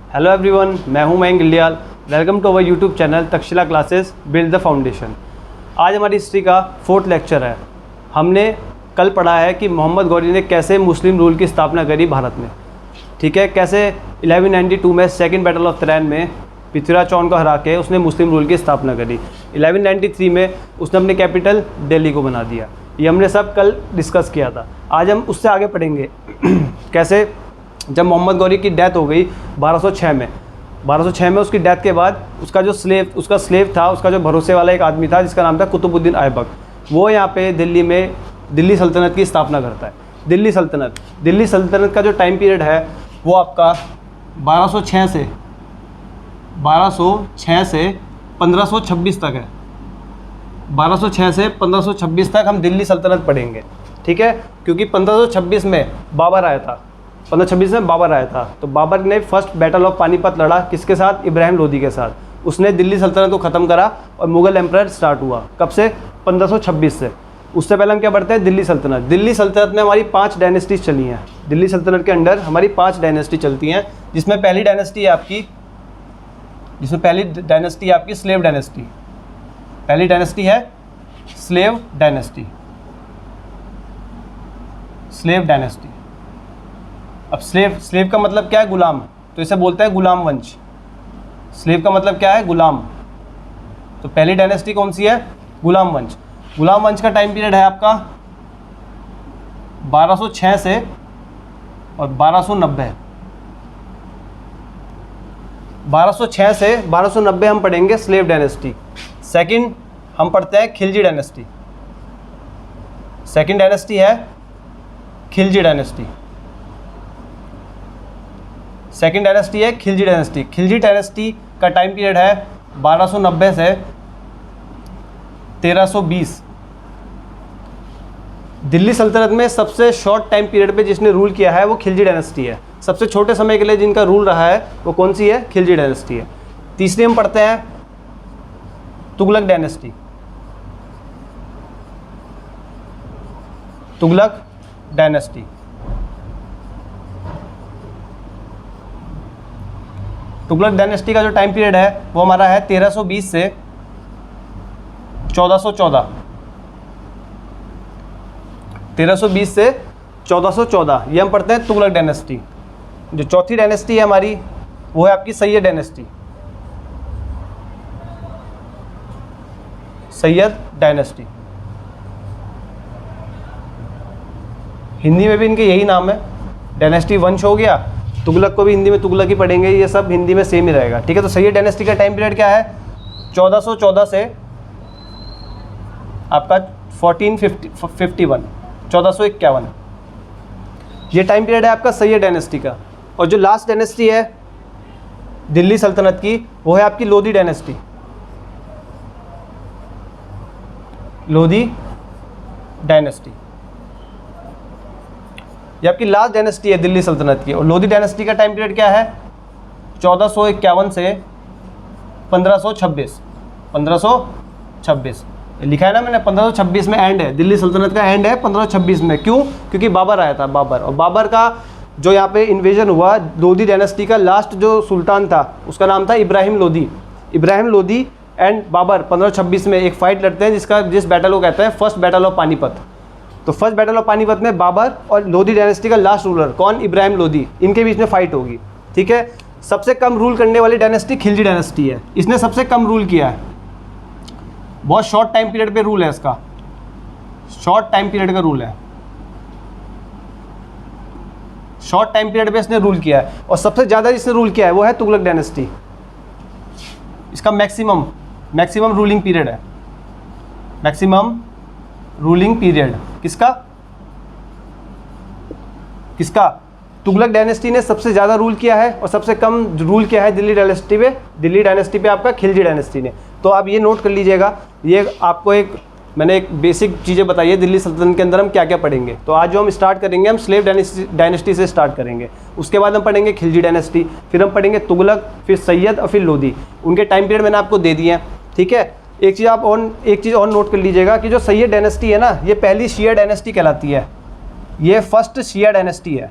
Hello everyone, मैं हूं Mayank Gildiyal. Welcome to our YouTube channel Takshashila classes build the foundation. आज हमारी हिस्ट्री का 4th लेक्चर है। हमने कल पढ़ा है कि मोहम्मद गौरी ने कैसे मुस्लिम रूल की स्थापना करी भारत में। ठीक है, कैसे 1192 में सेकेंड बैटल ऑफ तराइन में पृथ्वीराज चौहान को हरा के उसने मुस्लिम रूल की स्थापना करी। 1193 में उसने अपने कैपिटल दिल्ली को बना दिया। ये हमने सब कल डिस्कस किया था। आज हम उससे आगे पढ़ेंगे कैसे जब मोहम्मद गौरी की डेथ हो गई 1206 में उसकी डेथ के बाद उसका स्लेव था, उसका जो भरोसे वाला एक आदमी था जिसका नाम था कुतुबुद्दीन ऐबक, वो यहाँ पे दिल्ली में दिल्ली सल्तनत की स्थापना करता है। दिल्ली सल्तनत का जो टाइम पीरियड है वो आपका 1206 से 1526 तक है। 1206 से 1526 तक हम दिल्ली सल्तनत पढ़ेंगे। ठीक है, क्योंकि 1526 में बाबर आया था। तो बाबर ने फर्स्ट बैटल ऑफ पानीपत लड़ा किसके साथ? इब्राहिम लोदी के साथ। उसने दिल्ली सल्तनत को ख़त्म करा और मुग़ल एम्परर स्टार्ट हुआ। कब से? 1526 से। उससे पहले हम क्या पढ़ते हैं? दिल्ली सल्तनत में हमारी 5 डायनेस्टीज चली हैं। दिल्ली सल्तनत के अंडर हमारी 5 डायनेस्टी चलती हैं, जिसमें पहली डायनेस्टी है आपकी स्लेव डायनेस्टी। पहली डायनेस्टी है स्लेव डायनेस्टी। अब स्लेव का मतलब क्या है? गुलाम। तो इसे बोलते हैं गुलाम वंश। स्लेव का मतलब क्या है? गुलाम। तो पहली डायनेस्टी कौन सी है? गुलाम वंश। गुलाम वंश का टाइम पीरियड है आपका 1206 से और 1290। 1206 से 1290 हम पढ़ेंगे स्लेव डायनेस्टी। सेकंड हम पढ़ते हैं खिलजी डायनेस्टी। सेकंड डायनेस्टी है खिलजी डायनेस्टी। खिलजी डायनेस्टी का टाइम पीरियड है 1290 से 1320। दिल्ली सल्तनत में सबसे शॉर्ट टाइम पीरियड पे जिसने रूल किया है वो खिलजी डायनेस्टी है। सबसे छोटे समय के लिए जिनका रूल रहा है वो कौन सी है? खिलजी डायनेस्टी है। तीसरी हम पढ़ते हैं तुगलक डायनेस्टी। तुगलक डायनेस्टी का जो टाइम पीरियड है वो हमारा है 1320 से 1414। 1320 से 1414 ये हम पढ़ते हैं तुगलक डायनेस्टी। जो चौथी डायनेस्टी है हमारी वो है आपकी सैयद डायनेस्टी। हिंदी में भी इनके यही नाम है। डायनेस्टी वंश हो गया, तुगलक को भी हिंदी में तुगलक ही पढ़ेंगे, ये सब हिंदी में सेम ही रहेगा। ठीक है, तो सैयद डायनेस्टी का टाइम पीरियड क्या है? 1414 से आपका 1451 ये टाइम पीरियड है आपका सैयद डायनेस्टी का। और जो लास्ट डायनेस्टी है दिल्ली सल्तनत की वो है आपकी लोधी डायनेस्टी। ये आपकी लास्ट डायनेस्टी है दिल्ली सल्तनत की। और लोधी डायनेस्टी का टाइम पीरियड क्या है? 1451 से 1526 लिखा है ना मैंने। 1526 में एंड है, दिल्ली सल्तनत का एंड है 1526 में। क्यों? क्योंकि बाबर आया था। और बाबर का जो यहाँ पे इन्वेजन हुआ, लोधी डायनेस्टी का लास्ट जो सुल्तान था उसका नाम था इब्राहिम लोधी एंड बाबर 1526 में एक फाइट लड़ते हैं जिस बैटल को कहते हैं फर्स्ट बैटल ऑफ पानीपत। तो फर्स्ट बैटल ऑफ पानीपत में बाबर और लोधी डायनेस्टी का लास्ट रूलर कौन? इब्राहिम लोधी। इनके बीच में फाइट होगी। ठीक है, सबसे कम रूल करने वाली डायनेस्टी खिलजी डायनेस्टी है। इसने सबसे कम रूल किया है। बहुत शॉर्ट टाइम पीरियड पे रूल है इसका। शॉर्ट टाइम पीरियड पे इसने रूल किया है। और सबसे ज़्यादा जिसने रूल किया है वो है तुगलक डायनेस्टी। इसका मैक्सिमम रूलिंग पीरियड है। किसका? तुगलक डायनेस्टी ने सबसे ज़्यादा रूल किया है और सबसे कम रूल किया है दिल्ली डायनेस्टी पे आपका खिलजी डायनेस्टी ने। तो आप ये नोट कर लीजिएगा। ये आपको मैंने एक बेसिक चीज़ें बताई है दिल्ली सल्तनत के अंदर हम क्या क्या पढ़ेंगे। तो आज जो हम स्टार्ट करेंगे हम स्लेव डायनेस्टी से स्टार्ट करेंगे। उसके बाद हम पढ़ेंगे खिलजी डायनेस्टी, फिर हम पढ़ेंगे तुगलक, फिर सैयद और फिर लोधी। उनके टाइम पीरियड मैंने आपको दे दिए हैं। ठीक है, एक चीज़ और नोट कर लीजिएगा कि जो सैयद डायनेस्टी है ना, ये पहली शिया डायनेस्टी कहलाती है। ये फर्स्ट शिया डायनेस्टी है।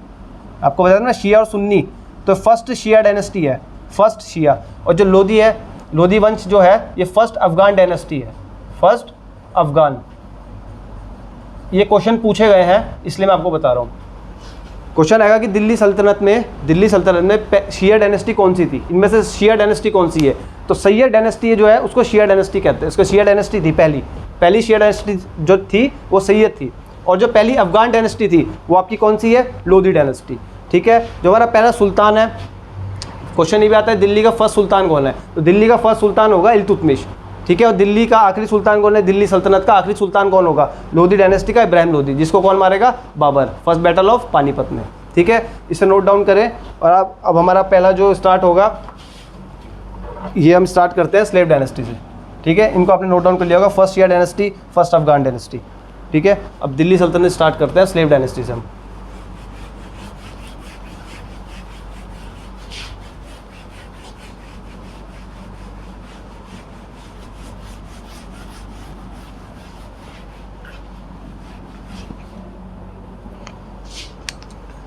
आपको बता दें ना, शिया और सुन्नी, तो फर्स्ट शिया डायनेस्टी है, फर्स्ट शिया। और जो लोधी है, लोधी वंश जो है ये फर्स्ट अफगान डायनेस्टी है, फर्स्ट अफगान। ये क्वेश्चन पूछे गए हैं इसलिए मैं आपको बता रहा हूँ। क्वेश्चन आएगा कि दिल्ली सल्तनत में शिया डायनेस्टी कौन सी थी, इनमें से शिया डायनेस्टी कौन सी है। तो सैयद डायनेस्टी जो है उसको शिया डायनेस्टी कहते हैं, उसको शिया डायनेस्टी थी पहली शिया डायनेस्टी जो थी वो सैयद थी। और जो पहली अफगान डायनेस्टी थी वो आपकी कौन सी है, लोधी डायनेस्टी। ठीक है, जो हमारा पहला सुल्तान है, क्वेश्चन ये भी आता है दिल्ली का फर्स्ट सुल्तान कौन है, तो दिल्ली का फर्स्ट सुल्तान होगा इल्तुतमिश। ठीक है, और दिल्ली का आखिरी सुल्तान कौन है, दिल्ली सल्तनत का आखिरी सुल्तान कौन होगा, लोधी डायनेस्टी का इब्राहिम लोधी, जिसको कौन मारेगा, Babur, first battle of Panipat में। ठीक है, इसे नोट डाउन करें। और अब हमारा पहला जो स्टार्ट होगा ये हम स्टार्ट करते हैं स्लेव डायनेस्टी से। ठीक है, इनको आपने नोट डाउन कर लिया होगा, फर्स्ट शिया डायनेस्टी, फर्स्ट अफगान डायनेस्टी। ठीक है, अब दिल्ली सल्तनत स्टार्ट करते हैं स्लेव डायनेस्टी से हम।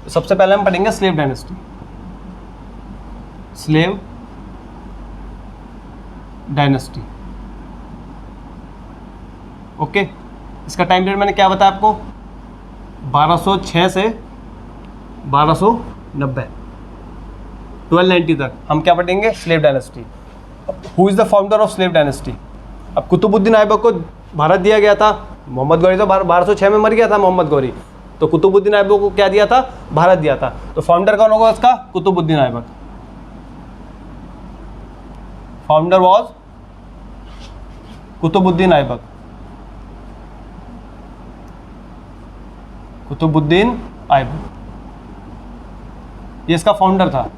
सबसे पहले हम पढ़ेंगे slave dynasty, slave dynasty. Okay, इसका टाइम पीरियड मैंने क्या बताया आपको, 1206 से 1290, 1290 तक हम क्या पढ़ेंगे, slave dynasty. Who is the founder of slave dynasty. अब कुतुबुद्दीन ऐबक को भारत दिया गया था, मोहम्मद गौरी तो 1206 में मर गया था मोहम्मद गौरी, तो कुतुबुद्दीन ऐबक को क्या दिया था, भारत दिया था। तो फाउंडर कौन होगा उसका, कुतुबुद्दीन ऐबक। फाउंडर वाज कुतुबुद्दीन ऐबक, कुतुबुद्दीन ऐबक, ये इसका फाउंडर था।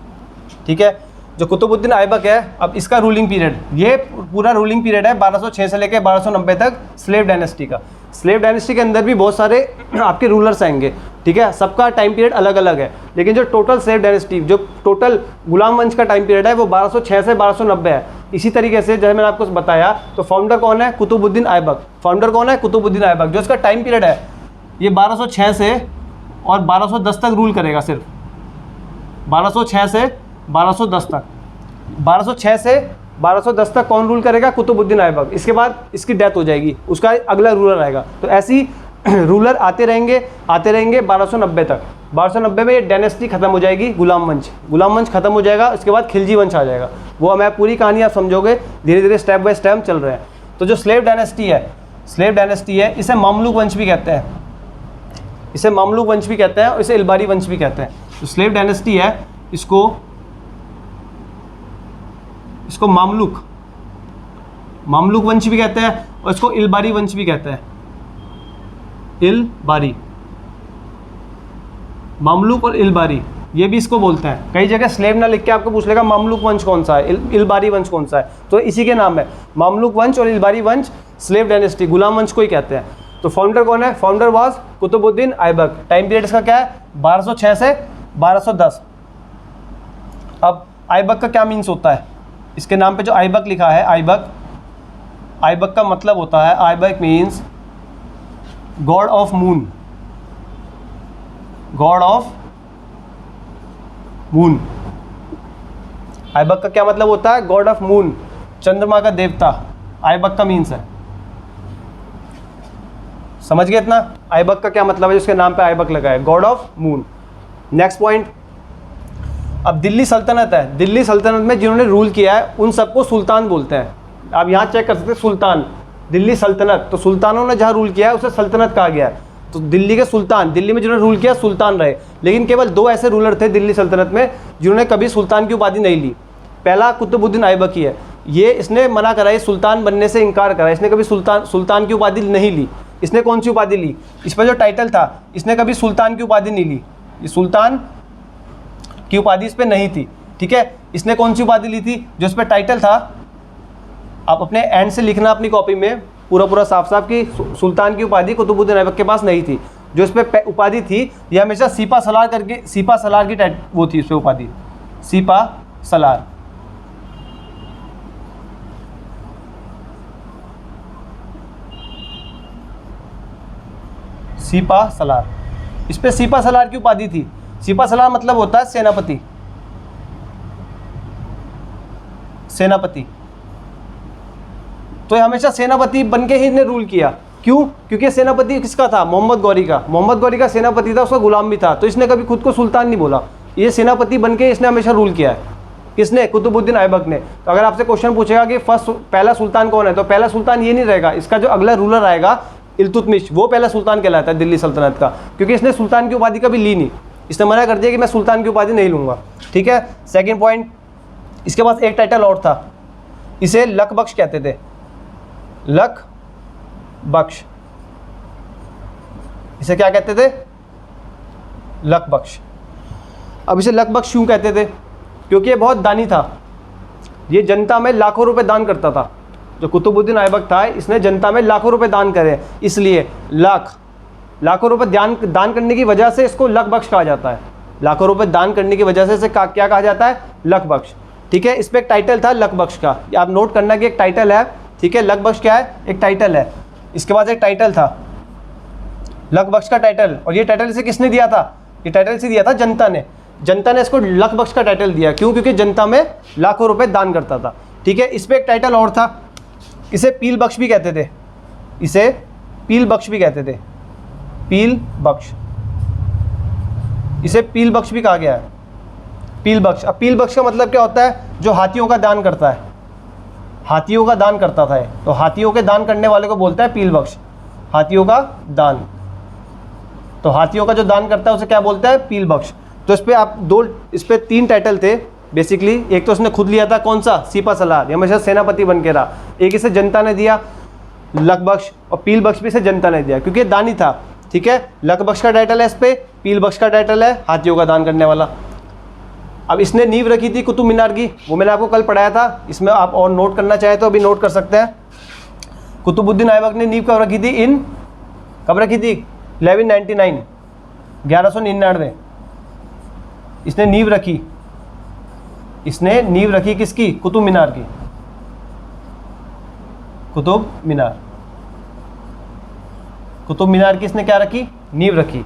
ठीक है, जो कुतुबुद्दीन ऐबक है, अब इसका रूलिंग पीरियड, ये पूरा रूलिंग पीरियड है 1206 से लेकर 1290 तक स्लेव डायनेस्टी का। स्लेव डायनेस्टी के अंदर भी बहुत सारे आपके रूलर्स आएंगे। ठीक है, सबका टाइम पीरियड अलग अलग है, लेकिन जो टोटल स्लेव डायनेस्टी, जो टोटल गुलाम वंश का टाइम पीरियड है वो 1206 से 1290 है। इसी तरीके से जैसे मैंने आपको बताया, तो फाउंडर कौन है, कुतुबुद्दीन ऐबक। फाउंडर कौन है, कुतुबुद्दीन ऐबक। जो इसका टाइम पीरियड है ये 1206 से और 1210 तक रूल करेगा, सिर्फ 1206 से 1210 तक। 1206 से 1210 तक कौन रूल करेगा, कुतुबुद्दीन ऐबक। इसके बाद इसकी डेथ हो जाएगी, उसका अगला रूलर आएगा। तो ऐसी रूलर आते रहेंगे 1290 तक। 1290 में ये डायनेस्टी खत्म हो जाएगी, गुलाम वंश खत्म हो जाएगा। उसके बाद खिलजी वंश आ जाएगा। वो हमें पूरी कहानी आप समझोगे, धीरे धीरे स्टेप बाय स्टेप चल रहे हैं। तो जो स्लेव डायनेस्टी है, इसे मामलुक वंश भी कहते हैं, इसे मामलुक वंश भी कहते हैं और इसे इल्बारी वंश भी कहते हैं। तो स्लेव डायनेस्टी है, इसको मामलुक वंश भी कहते हैं और इसको इल्बारी वंश भी कहते हैं। इल्बारी, मामलुक और इल्बारी, ये भी इसको बोलते हैं। कई जगह स्लेव ना लिख के आपको पूछ लेगा मामलुक वंश कौन सा है, इल्बारी वंश कौन सा है, तो इसी के नाम है मामलुक वंश और इल्बारी वंश। स्लेव डायनेस्टी गुलाम वंश को ही कहते हैं। तो फाउंडर कौन है, founder was Qutubuddin Aibak. Time period इसका क्या है, 1206 से 1210। अब ऐबक का क्या मीन्स होता है, इसके नाम पे जो ऐबक लिखा है, ऐबक का मतलब होता है, Aibak means God of moon, God of moon. Aibak का क्या मतलब होता है, गॉड ऑफ मून, चंद्रमा का देवता, ऐबक का मीन्स है। समझ गए इतना, ऐबक का क्या मतलब है, जिसके नाम पे ऐबक लगा है, God of moon. Next point, अब दिल्ली सल्तनत है, दिल्ली सल्तनत में जिन्होंने रूल किया है उन सबको सुल्तान बोलते हैं। आप यहाँ चेक कर सकते हैं, सुल्तान, दिल्ली सल्तनत, तो सुल्तानों ने जहाँ रूल किया है उसे सल्तनत कहा गया है। तो दिल्ली के सुल्तान, दिल्ली में जिन्होंने रूल किया सुल्तान रहे। लेकिन केवल 2 ऐसे रूलर थे दिल्ली सल्तनत में जिन्होंने कभी सुल्तान की उपाधि नहीं ली। पहला कुतुबुद्दीन ऐबक ही है, ये इसने मना करा, ये सुल्तान बनने से इनकार करा, इसने कभी सुल्तान की उपाधि नहीं ली। इसने कौन सी उपाधि ली, इस पर जो टाइटल था, इसने कभी सुल्तान की उपाधि नहीं ली, ये सुल्तान की उपाधि इस पर नहीं थी। ठीक है, इसने कौन सी उपाधि ली थी, जो इस पर टाइटल था, आप अपने एंड से लिखना अपनी कॉपी में पूरा साफ साफ कि सुल्तान की उपाधि कुतुबुद्दीन ऐबक के पास नहीं थी। जो इस पर उपाधि थी ये हमेशा सीपा सलार करके, सीपा सलार की वो थी इस पर उपाधि, सीपा सलार। इस पे सीपा सलार की उपाधि थी। सीपा सलार मतलब होता है सेनापति, सेनापति। तो हमेशा सेनापति बनके ही इसने रूल किया। क्यों? क्योंकि सेनापति किसका था? मोहम्मद गौरी का। मोहम्मद गौरी का सेनापति था, उसका गुलाम भी था, तो इसने कभी खुद को सुल्तान नहीं बोला। ये सेनापति बनके इसने हमेशा रूल किया है। किसने? कुतुबुद्दीन ऐबक ने। तो अगर आपसे क्वेश्चन पूछेगा कि पहला सुल्तान कौन है, तो पहला सुल्तान ये नहीं रहेगा, इसका जो अगला रूलर आएगा इल्तुतमिश, वो पहला सुल्तान कहलाता है दिल्ली सल्तनत का, क्योंकि इसने सुल्तान की उपाधि कभी ली नहीं। इसने मना कर दिया कि मैं सुल्तान की उपाधि नहीं लूंगा। ठीक है, सेकंड पॉइंट, इसके पास एक टाइटल और था, इसे लक बख्श कहते थे। लक बख्श, इसे क्या कहते थे? लक बख्श। अब इसे लक बख्श क्यों कहते थे? क्योंकि ये बहुत दानी था, ये जनता में लाखों रुपए दान करता था। जो कुतुबुद्दीन ऐबक था, इसने जनता में लाखों रुपए दान करे, इसलिए लाखों रुपए दान करने की वजह से इसको लक बख्श कहा जाता है। लाखों रुपए दान करने की वजह से इसे क्या कहा जाता है? लक बख्श। ठीक है, इस पर एक टाइटल था लक बख्श का, आप नोट करना कि एक टाइटल है। ठीक है, लक बख्श क्या है? एक टाइटल है। इसके बाद एक टाइटल था लक बख्श का टाइटल, और ये टाइटल इसे किसने दिया था? ये टाइटल इसे दिया था जनता ने। जनता ने इसको लक बख्श का टाइटल दिया। क्यों? क्योंकि जनता में लाखों रुपए दान करता था। ठीक है, इस पर एक टाइटल और था, इसे पील बख्श भी कहते थे। इसे पील बख्श भी कहते थे, पील बख्श। इसे पील बख्श भी कहा गया है, पील बख्श। अब पील बख्श का मतलब क्या होता है? जो हाथियों का दान करता है, हाथियों का दान करता था, तो हाथियों के दान करने वाले को बोलता है पील बख्श। हाथियों का दान, तो हाथियों का जो दान करता है उसे क्या बोलता है? पील बख्श। तो इस पर इस पर 3 टाइटल थे बेसिकली। एक तो उसने खुद लिया था, कौन सा? सीपा सलार, ये हमेशा सेनापति बन के रहा। एक इसे जनता ने दिया लक बख्श, और पील बख्श भी इसे जनता ने दिया क्योंकि दानी था। ठीक है, लक बख्श का टाइटल है इस पे, पील बख्श का टाइटल है हाथियों का दान करने वाला। अब इसने नींव रखी थी कुतुब मीनार की, वो मैंने आपको कल पढ़ाया था। इसमें आप और नोट करना चाहे तो अभी नोट कर सकते हैं। कुतुबुद्दीन ऐबक ने नींव कब रखी थी? कब रखी थी? 1199, 1199 इसने नींव रखी। इसने नींव रखी किसकी? कुतुब मीनार की। कुतुब मीनार, कुतुब मीनार की इसने क्या रखी? नींव रखी।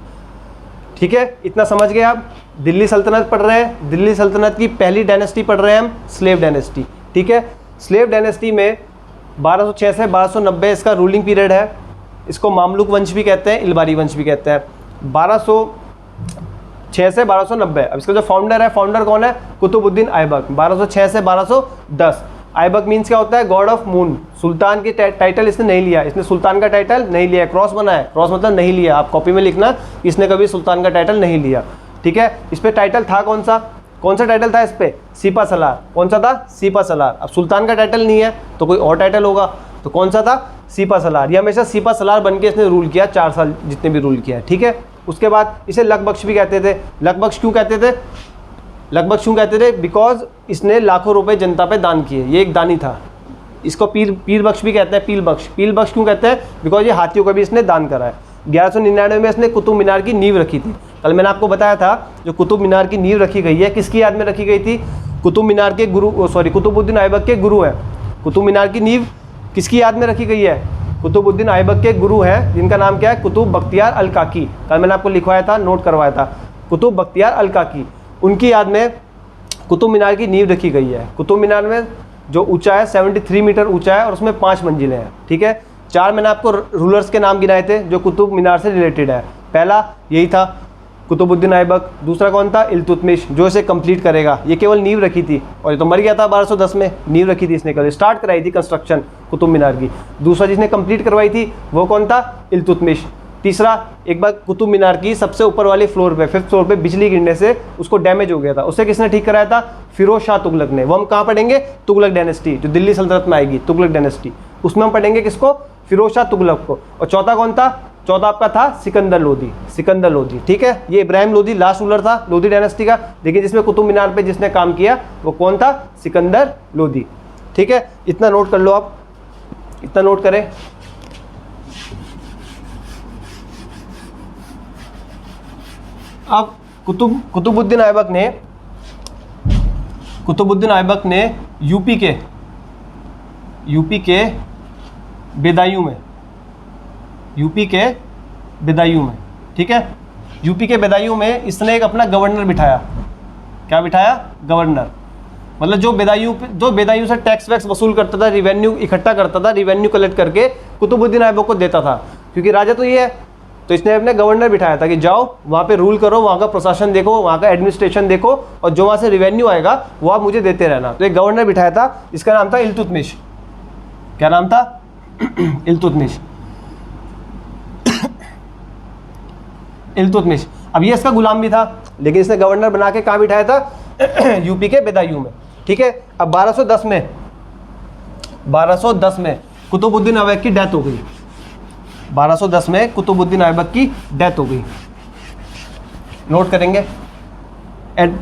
ठीक है, इतना समझ गए आप? दिल्ली सल्तनत पढ़ रहे हैं, दिल्ली सल्तनत की पहली डायनेस्टी पढ़ रहे हैं हम, स्लेव डायनेस्टी। ठीक है, स्लेव डायनेस्टी में 1206 से 1290 इसका रूलिंग पीरियड है। इसको मामलुक वंश भी कहते हैं, इलबारी वंश भी कहते हैं। 1206 से 1290। अब इसका जो फाउंडर है, फाउंडर कौन है? कुतुबुद्दीन ऐबक। 1206 से 1210। ऐबक मीन्स क्या होता है? God of moon. सुल्तान की टाइटल इसने नहीं लिया, इसने सुल्तान का टाइटल नहीं लिया। क्रॉस बना है, क्रॉस मतलब नहीं लिया। आप कॉपी में लिखना, इसने कभी सुल्तान का टाइटल नहीं लिया। ठीक है, इस पर टाइटल था कौन सा? कौन सा टाइटल था इस पर? सीपा सलार। कौन सा था? सीपा सलार। अब सुल्तान का टाइटल नहीं है तो कोई और टाइटल होगा, तो कौन सा था? सीपा सलार। ये हमेशा सीपा सलार बन के इसने रूल किया, 4 साल जितने भी रूल किया है। ठीक है, उसके बाद इसे लक बख्श भी कहते थे। लक बख्श क्यों कहते थे? लक बख्श क्यों कहते थे? बिकॉज इसने लाखों रुपए जनता पे दान किए, ये एक दानी था। इसको पीर बख्श भी कहते हैं, पील बख्श। पील बख्श क्यों कहते हैं? बिकॉज ये हाथियों का भी इसने दान करा है। 1199 में इसने कुतुब मीनार की नींव रखी थी। कल मैंने आपको बताया था, जो कुतुब मीनार की नींव रखी गई है, किसकी याद में रखी गई थी? कुतुब मीनार के गुरु, कुतुबुद्दीन ऐबक के गुरु हैं। कुतुब मीनार की नींव किसकी याद में रखी गई है? कुतुबुद्दीन ऐबक के गुरु हैं, जिनका नाम क्या है? कुतुब बख्तियार अल काकी। कल मैंने आपको लिखवाया था, नोट करवाया था, कुतुब बख्तियार अल काकी। उनकी याद में कुतुब मीनार की नींव रखी गई है। कुतुब मीनार में जो ऊंचा है 73 मीटर ऊंचा है, और उसमें 5 मंजिलें हैं। ठीक है, 4 मैंने आपको रूलर्स के नाम गिनाए थे जो कुतुब मीनार से रिलेटेड है। पहला यही था कुतुबुद्दीन ऐबक, दूसरा कौन था? इल्तुतमिश, जो इसे कंप्लीट करेगा। ये केवल नींव रखी थी, और ये तो मर गया था 1210 में। नींव रखी थी इसने, कल स्टार्ट कराई थी कंस्ट्रक्शन कुतुब मीनार की। दूसरा जिसने कंप्लीट करवाई थी वो कौन था? इल्तुतमिश। तीसरा, एक बार कुतुब मीनार की सबसे ऊपर वाले फ्लोर पे, 5th फ्लोर पे बिजली गिरने से उसको डैमेज हो गया था, उसे किसने ठीक कराया था? फिरोज शाह तुगलक ने। वो हम कहाँ पढ़ेंगे? तुगलक डायनेस्टी, जो दिल्ली सल्तनत में आएगी, तुगलक डायनेस्टी, उसमें हम पढ़ेंगे किसको? फिरोज शाह तुगलक को। और चौथा कौन था? चौथा आपका था सिकंदर लोदी। सिकंदर लोदी, ठीक है, ये इब्राहिम लोदी लास्ट रूलर था लोदी डायनेस्टी का, लेकिन जिसमें कुतुब मीनार पे जिसने काम किया वो कौन था? सिकंदर लोदी। ठीक है, इतना नोट कर लो आप, इतना नोट करें। अब कुतुबुद्दीन ऐबक ने यूपी के बेदायूं में, ठीक है, यूपी के बेदायूं में इसने एक अपना गवर्नर बिठाया। क्या बिठाया? गवर्नर। मतलब जो बेदायूं से टैक्स वैक्स वसूल करता था, रिवेन्यू इकट्ठा करता था, रिवेन्यू कलेक्ट करके कुतुबुद्दीन ऐबक को देता था, क्योंकि राजा तो ये है। तो इसने अपने गवर्नर बिठाया था कि जाओ वहाँ पे रूल करो, वहाँ का प्रशासन देखो, वहाँ का एडमिनिस्ट्रेशन देखो, और जो वहाँ से रिवेन्यू आएगा वो आप मुझे देते रहना। तो एक गवर्नर बिठाया था, इसका नाम था इल्तुतमिश। क्या नाम था? इल्तुतमिश। इल्तुतमिश। अब ये इसका गुलाम भी था, लेकिन इसने गवर्नर बना के कहाँ बिठाया था? यूपी के बेदायूं में। ठीक है। अब 1210 में कुतुबुद्दीन ऐबक की डेथ हो गई। 1210 में कुतुबुद्दीन ऐबक की डेथ हो गई। नोट करेंगे in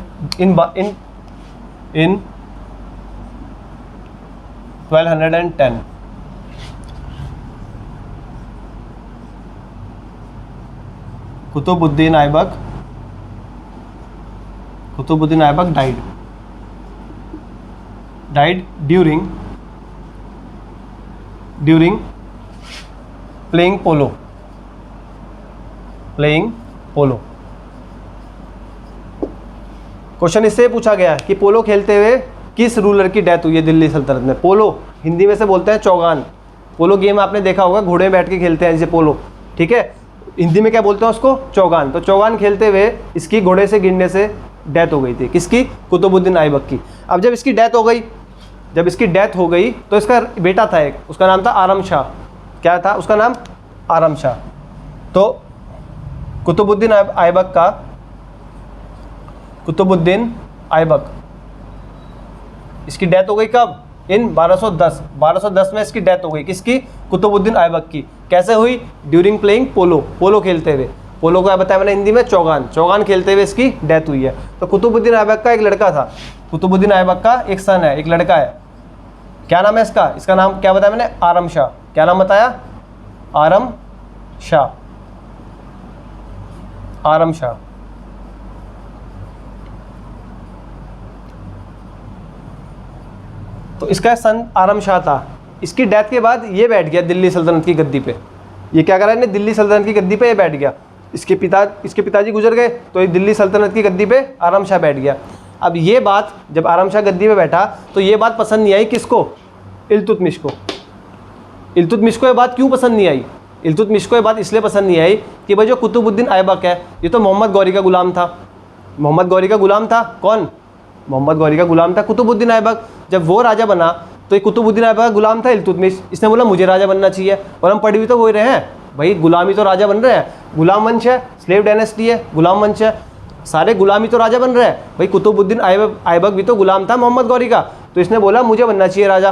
1210 Qutubuddin Aibak died during playing polo। Question इससे पूछा गया कि पोलो खेलते हुए किस रूलर की डेथ हुई है दिल्ली सल्तनत में। पोलो हिंदी में से बोलते हैं चौगान। पोलो गेम आपने देखा होगा, घोड़े में बैठ के खेलते हैं जैसे पोलो। ठीक है, हिंदी में क्या बोलते हैं उसको? चौगान। तो चौगान खेलते हुए इसकी घोड़े से गिरने से डेथ हो गई थी। किसकी? कुतुबुद्दीन ऐबक की। अब जब इसकी डेथ हो गई तो इसका बेटा था एक, उसका नाम था आरम शाह। क्या था उसका नाम? आरम शाह। तो कुतुबुद्दीन ऐबक इसकी डेथ हो गई कब? इन 1210 में इसकी डेथ हो गई। किसकी? कुतुबुद्दीन ऐबक की। कैसे हुई? ड्यूरिंग प्लेइंग पोलो खेलते हुए। पोलो को बताया मैंने हिंदी में चौगान खेलते हुए इसकी डेथ हुई है। तो कुतुबुद्दीन ऐबक का एक लड़का था, कुतुबुद्दीन ऐबक का एक सन है, एक लड़का है। क्या नाम है इसका? इसका नाम क्या बताया मैंने? आरम शाह। क्या नाम बताया? आरम शाह। तो इसका सन आरम शाह था। इसकी डेथ के बाद ये बैठ गया दिल्ली सल्तनत की गद्दी पे। ये क्या करा है? दिल्ली सल्तनत की गद्दी पे ये बैठ गया। इसके पिताजी गुजर गए तो ये दिल्ली सल्तनत की गद्दी पे आरम शाह बैठ गया। अब ये बात जब आरम शाह गद्दी पे बैठा तो ये बात पसंद नहीं आई किसको? इल्तुतमिश को। इल्तुतमिश को ये बात क्यों पसंद नहीं आई? इल्तुतमिश को ये बात इसलिए पसंद नहीं आई कि भाई जो कुतुबुद्दीन ऐबक है ये तो मोहम्मद गौरी का गुलाम था। मोहम्मद गौरी का गुलाम था कौन? मोहम्मद गौरी का गुलाम था कुतुबुद्दीन ऐबक। जब वो राजा बना तो ये कुतुबुद्दीन ऐबक का गुलाम था इल्तुतमिश। इसने बोला मुझे राजा बनना चाहिए, और हम पढ़े भी तो वही रहे हैं भाई, गुलामी तो राजा बन रहे हैं। गुलाम वंश है, स्लेव डायनेस्टी है, गुलाम वंश है, सारे गुलामी तो राजा बन रहे हैं भाई। कुतुबुद्दीन ऐबक भी तो गुलाम था मोहम्मद गौरी का, तो इसने बोला मुझे बनना चाहिए राजा।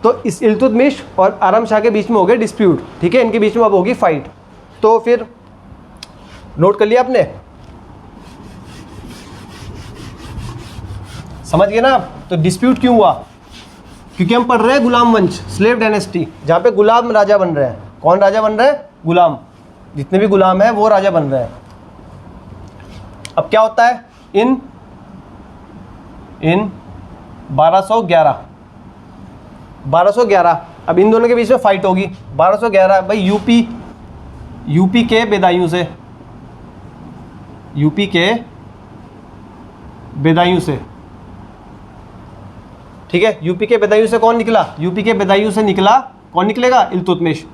तो इस इल्तुतमिश और आरम शाह के बीच में हो गए डिस्प्यूट। ठीक है, इनके बीच में अब होगी फाइट। तो फिर नोट कर लिया आपने? समझ गए ना आप? तो डिस्प्यूट क्यों हुआ? क्योंकि हम पढ़ रहे हैं गुलाम वंश, स्लेव डायनेस्टी, जहाँ पे गुलाम राजा बन रहे हैं। कौन राजा बन रहे हैं? गुलाम। जितने भी गुलाम हैं वो राजा बन रहे हैं। अब क्या होता है? इन 1211 अब इन दोनों के बीच में फाइट होगी। 1211 भाई यूपी के बेदायूं से ठीक है, यूपी के बेदायूं से कौन निकला? यूपी के बेदायूं से निकला कौन? निकलेगा? इल्तुतमिश।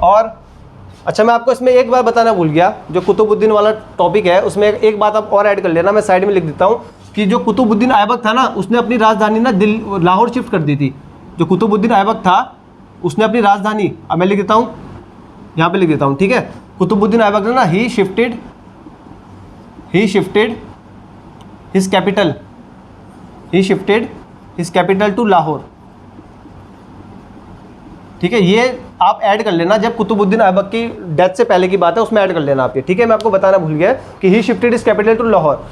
और अच्छा, मैं आपको इसमें एक बात बताना भूल गया, जो कुतुबुद्दीन वाला टॉपिक है उसमें एक बात आप और ऐड कर लेना, मैं साइड में लिख देता हूँ कि जो कुतुबुद्दीन ऐबक था ना, उसने अपनी राजधानी ना लाहौर शिफ्ट कर दी थी। जो कुतुबुद्दीन ऐबक था उसने अपनी राजधानी, अब मैं लिख देता हूँ, यहाँ पे लिख देता हूँ। ठीक है, कुतुबुद्दीन ऐबक ने ना he shifted his capital to Lahore. ठीक है, ये आप ऐड कर लेना, जब कुतुबुद्दीन ऐबक की डेथ से पहले की बात है उसमें ऐड कर लेना आप ये। ठीक है, मैं आपको बताना भूल गया कि he shifted his capital to Lahore.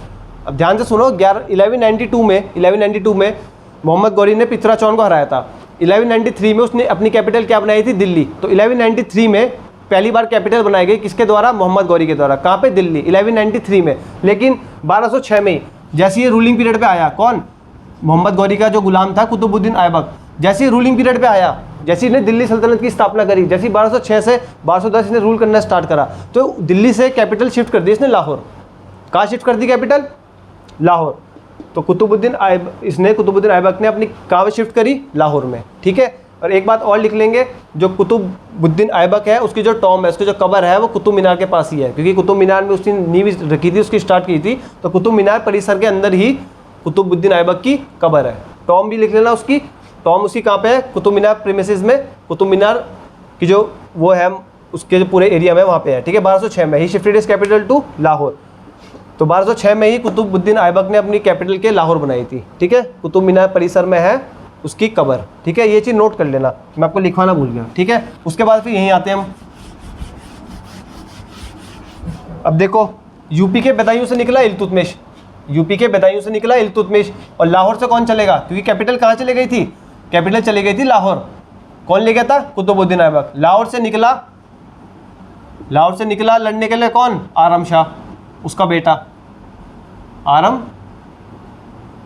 अब ध्यान से सुनो, 1192 में मोहम्मद गौरी ने पिथराचौन को हराया था। 1193 में उसने अपनी कैपिटल क्या बनाई थी? दिल्ली। तो 1193 में पहली बार कैपिटल बनाई गई किसके द्वारा? मोहम्मद गौरी के द्वारा। कहाँ पे? दिल्ली, 1193 में। लेकिन 1206 में जैसे ये रूलिंग पीरियड पे आया, कौन? मोहम्मद गौरी का जो गुलाम था कुतुबुद्दीन ऐबक, जैसे रूलिंग पीरियड पे आया, जैसे इसने दिल्ली सल्तनत की स्थापना करी, जैसे 1206 से 1210 इसने रूल करना स्टार्ट करा, तो दिल्ली से कैपिटल शिफ्ट कर दी इसने लाहौर। कहाँ शिफ्ट कर दी कैपिटल? लाहौर। तो कुतुबुद्दीन ऐबक ने अपनी कहाँ पे शिफ्ट करी? लाहौर में। ठीक है। और एक बात और लिख लेंगे, जो कुतुबुद्दीन ऐबक है उसकी जो टॉम है, उसकी जो कबर है वो कुतुब मीनार के पास ही है, क्योंकि कुतुब मीनार में उसने नींव रखी थी, उसकी स्टार्ट की थी। तो कुतुब मीनार परिसर के अंदर ही कुतुबुद्दीन ऐबक की कबर है। टॉम भी लिख लेना उसकी। टॉम उसकी कहाँ पे है? कुतुब मीनार प्रीमिसेस में। कुतुब मीनार की जो वो है उसके जो पूरे एरिया में वहाँ पे है। ठीक है। 1206 में he shifted his capital to Lahore. तो 1206 में ही कुतुबुद्दीन ऐबक ने अपनी कैपिटल के लाहौर बनाई थी। ठीक है। कुतुब मीनार परिसर में है उसकी कबर। ठीक है। ये चीज़ नोट कर लेना, मैं आपको लिखवाना भूल गया। ठीक है। उसके बाद फिर यहीं आते हैं हम। अब देखो, यूपी के बदायूं से निकला इल्तुतमिश, यूपी के बदायूं से निकला इल्तुतमिश, और लाहौर से कौन चलेगा? क्योंकि कैपिटल कहाँ चली गई थी? कैपिटल चली गई थी लाहौर। कौन ले गया था? कुतुबुद्दीन ऐबक। लाहौर से निकला लड़ने के लिए कौन? आरम शाह, उसका बेटा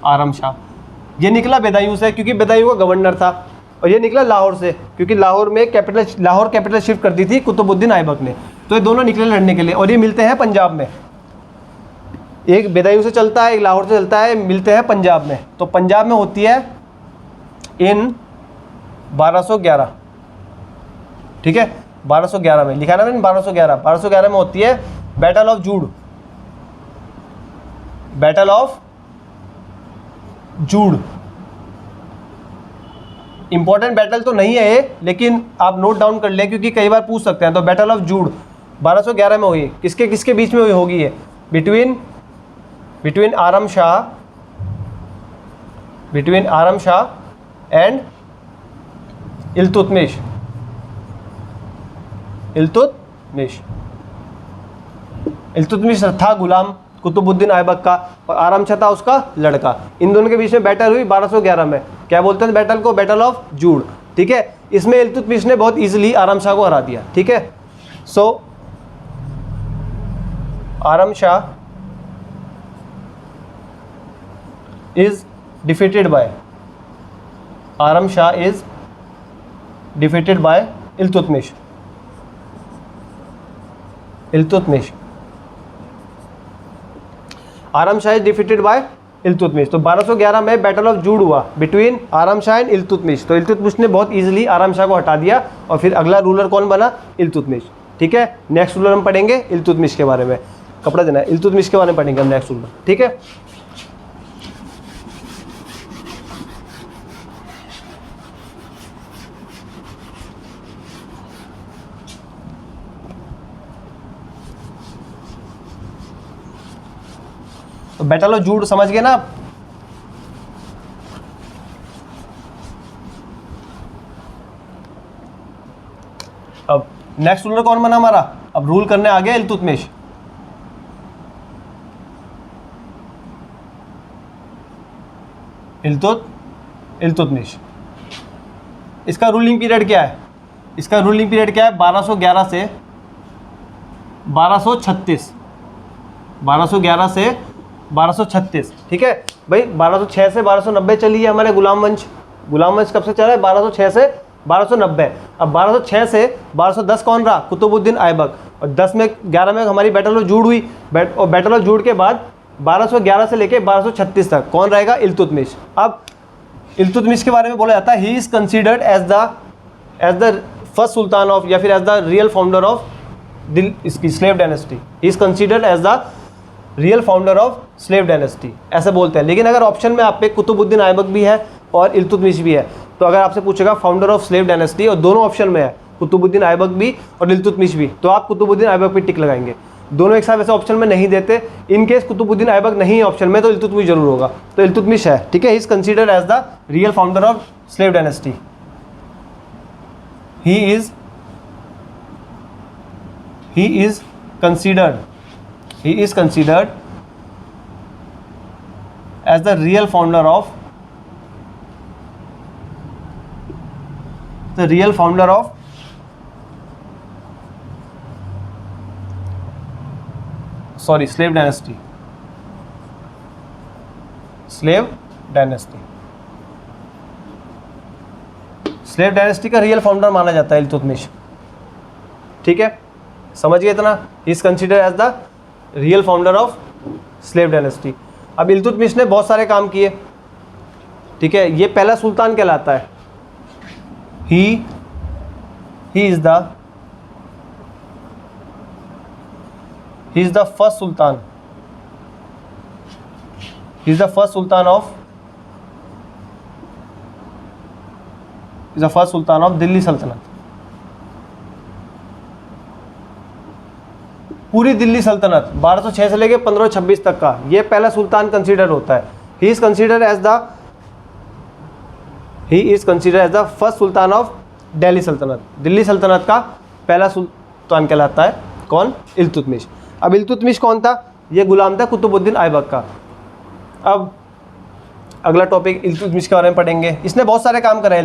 आरम शाह। ये निकला बदायूं से क्योंकि बदायूं का गवर्नर था, और ये निकला लाहौर से क्योंकि लाहौर कैपिटल शिफ्ट कर दी थी कुतुबुद्दीन ऐबक ने। तो ये दोनों निकले लड़ने के लिए, और ये मिलते हैं पंजाब में। एक बदायूं से चलता है, एक लाहौर से चलता है, मिलते हैं पंजाब में। तो पंजाब में होती है इन 1211। ठीक है। 1211 में लिखा ना मैंने, 1211 में होती है battle of Jud. Battle of Jud important battle तो नहीं है ये, लेकिन आप नोट डाउन कर लें क्योंकि कई बार पूछ सकते हैं। तो बैटल ऑफ जूड 1211 में हुई। किसके किसके बीच में हुई होगी ये? Between Aram Shah and Iltutmish. इल्तुतमिश था गुलाम कुतुबुद्दीन ऐबक का, और आरम शाह था उसका लड़का। इन दोनों के बीच में बैटल हुई 1211 में। क्या बोलते हैं बैटल को? Battle of Jud. ठीक है। इसमें इल्तुतमिश ने बहुत इजीली आरम शाह को हरा दिया। ठीक है। So Aram Shah is defeated by Iltutmish. Aram Shah is defeated by Iltutmish. तो 1211 में बैटल ऑफ जूड हुआ बिटवीन आरम शाह एंड इल्तुतमिश। तो इल्तुतमिश ने बहुत इजीली आरम शाह को हटा दिया, और फिर अगला रूलर कौन बना? इल्तुतमिश। ठीक है। नेक्स्ट रूलर हम पढ़ेंगे इल्तुतमिश के बारे में। कपड़ा देना है, इल्तुतमिश के बारे में पढ़ेंगे हम नेक्स्ट रूलर। ठीक है। तो बैटल ऑफ जूड समझ गए ना आप? अब नेक्स्ट रूलर कौन बना हमारा? अब रूल करने आ गया इल्तुतमिश। इल्तुतमिश। इसका रूलिंग पीरियड क्या है? 1211 से 1236। 1211 से 1236। ठीक है भाई। 1206 से 1290 चली है हमारे गुलाम वंश कब से चला है? 1206 से 1290। अब 1206 से 1210 कौन रहा? कुतुबुद्दीन ऐबक। और 10 में 11 में हमारी बैटल ऑफ जूड हुई, और बैटल ऑफ जूड के बाद 1211 से लेके 1236 तक कौन रहेगा? इल्तुतमिश। अब इल्तुतमिश के बारे में बोला जाता है he is considered as the first sultan of, या फिर as the real founder of इसकी slave dynasty. He is considered as the real founder of slave dynasty, ऐसे बोलते हैं। लेकिन अगर ऑप्शन में आप पे कुतुबुद्दीन ऐबक भी है और इल्तुतमिश भी है, तो अगर आपसे पूछेगा फाउंडर ऑफ स्लेव डायनेस्टी और दोनों ऑप्शन में है, कुतुबुद्दीन ऐबक भी और इल्तुतमिश भी, तो आप कुतुबुद्दीन ऐबक पे टिक लगाएंगे। दोनों एक साथ वैसे ऑप्शन में नहीं देते। इन केस कुतुबुद्दीन ऐबक नहीं है ऑप्शन में, तो इल्तुतमिश जरूर होगा। तो इल्तुतमिश है। ठीक है। He is considered as the real founder of slave dynasty. He is considered as the real founder of slave dynasty। Slave dynasty का रियल फाउंडर माना जाता है इल्तुतमिश। ठीक है। समझिए इतना। He is considered as the real founder of slave dynasty. अब इल्तुतमिश ने बहुत सारे काम किए, ठीक है, ये पहला सुल्तान कहलाता है। He is the first Sultan, he is the first sultan of Delhi सल्तनत। पूरी दिल्ली सल्तनत 1206 से लेके 1526 तक का ये पहला सुल्तान कंसीडर होता है। He is consider as the first sultan of Delhi सल्तनत। दिल्ली सल्तनत का पहला सुल्तान कहलाता है कौन? इल्तुतमिश। अब इल्तुतमिश कौन था? ये गुलाम था कुतुबुद्दीन ऐबक का। अब अगला टॉपिक इल्तुतमिश के बारे में पढ़ेंगे। इसने बहुत सारे काम कराए।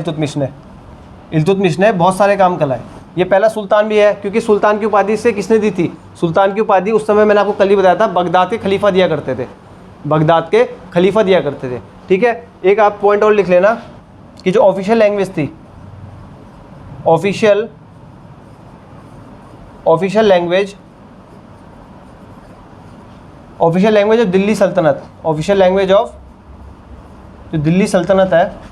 इल्तुतमिश ने बहुत सारे काम कराए। ये पहला सुल्तान भी है, क्योंकि सुल्तान की उपाधि से किसने दी थी? सुल्तान की उपाधि उस समय मैंने आपको कल ही बताया था, बगदाद के खलीफा दिया करते थे। ठीक है, एक आप पॉइंट और लिख लेना कि जो ऑफिशियल लैंग्वेज थी, ऑफिशियल लैंग्वेज ऑफ दिल्ली सल्तनत, ऑफिशियल लैंग्वेज ऑफ जो दिल्ली सल्तनत है,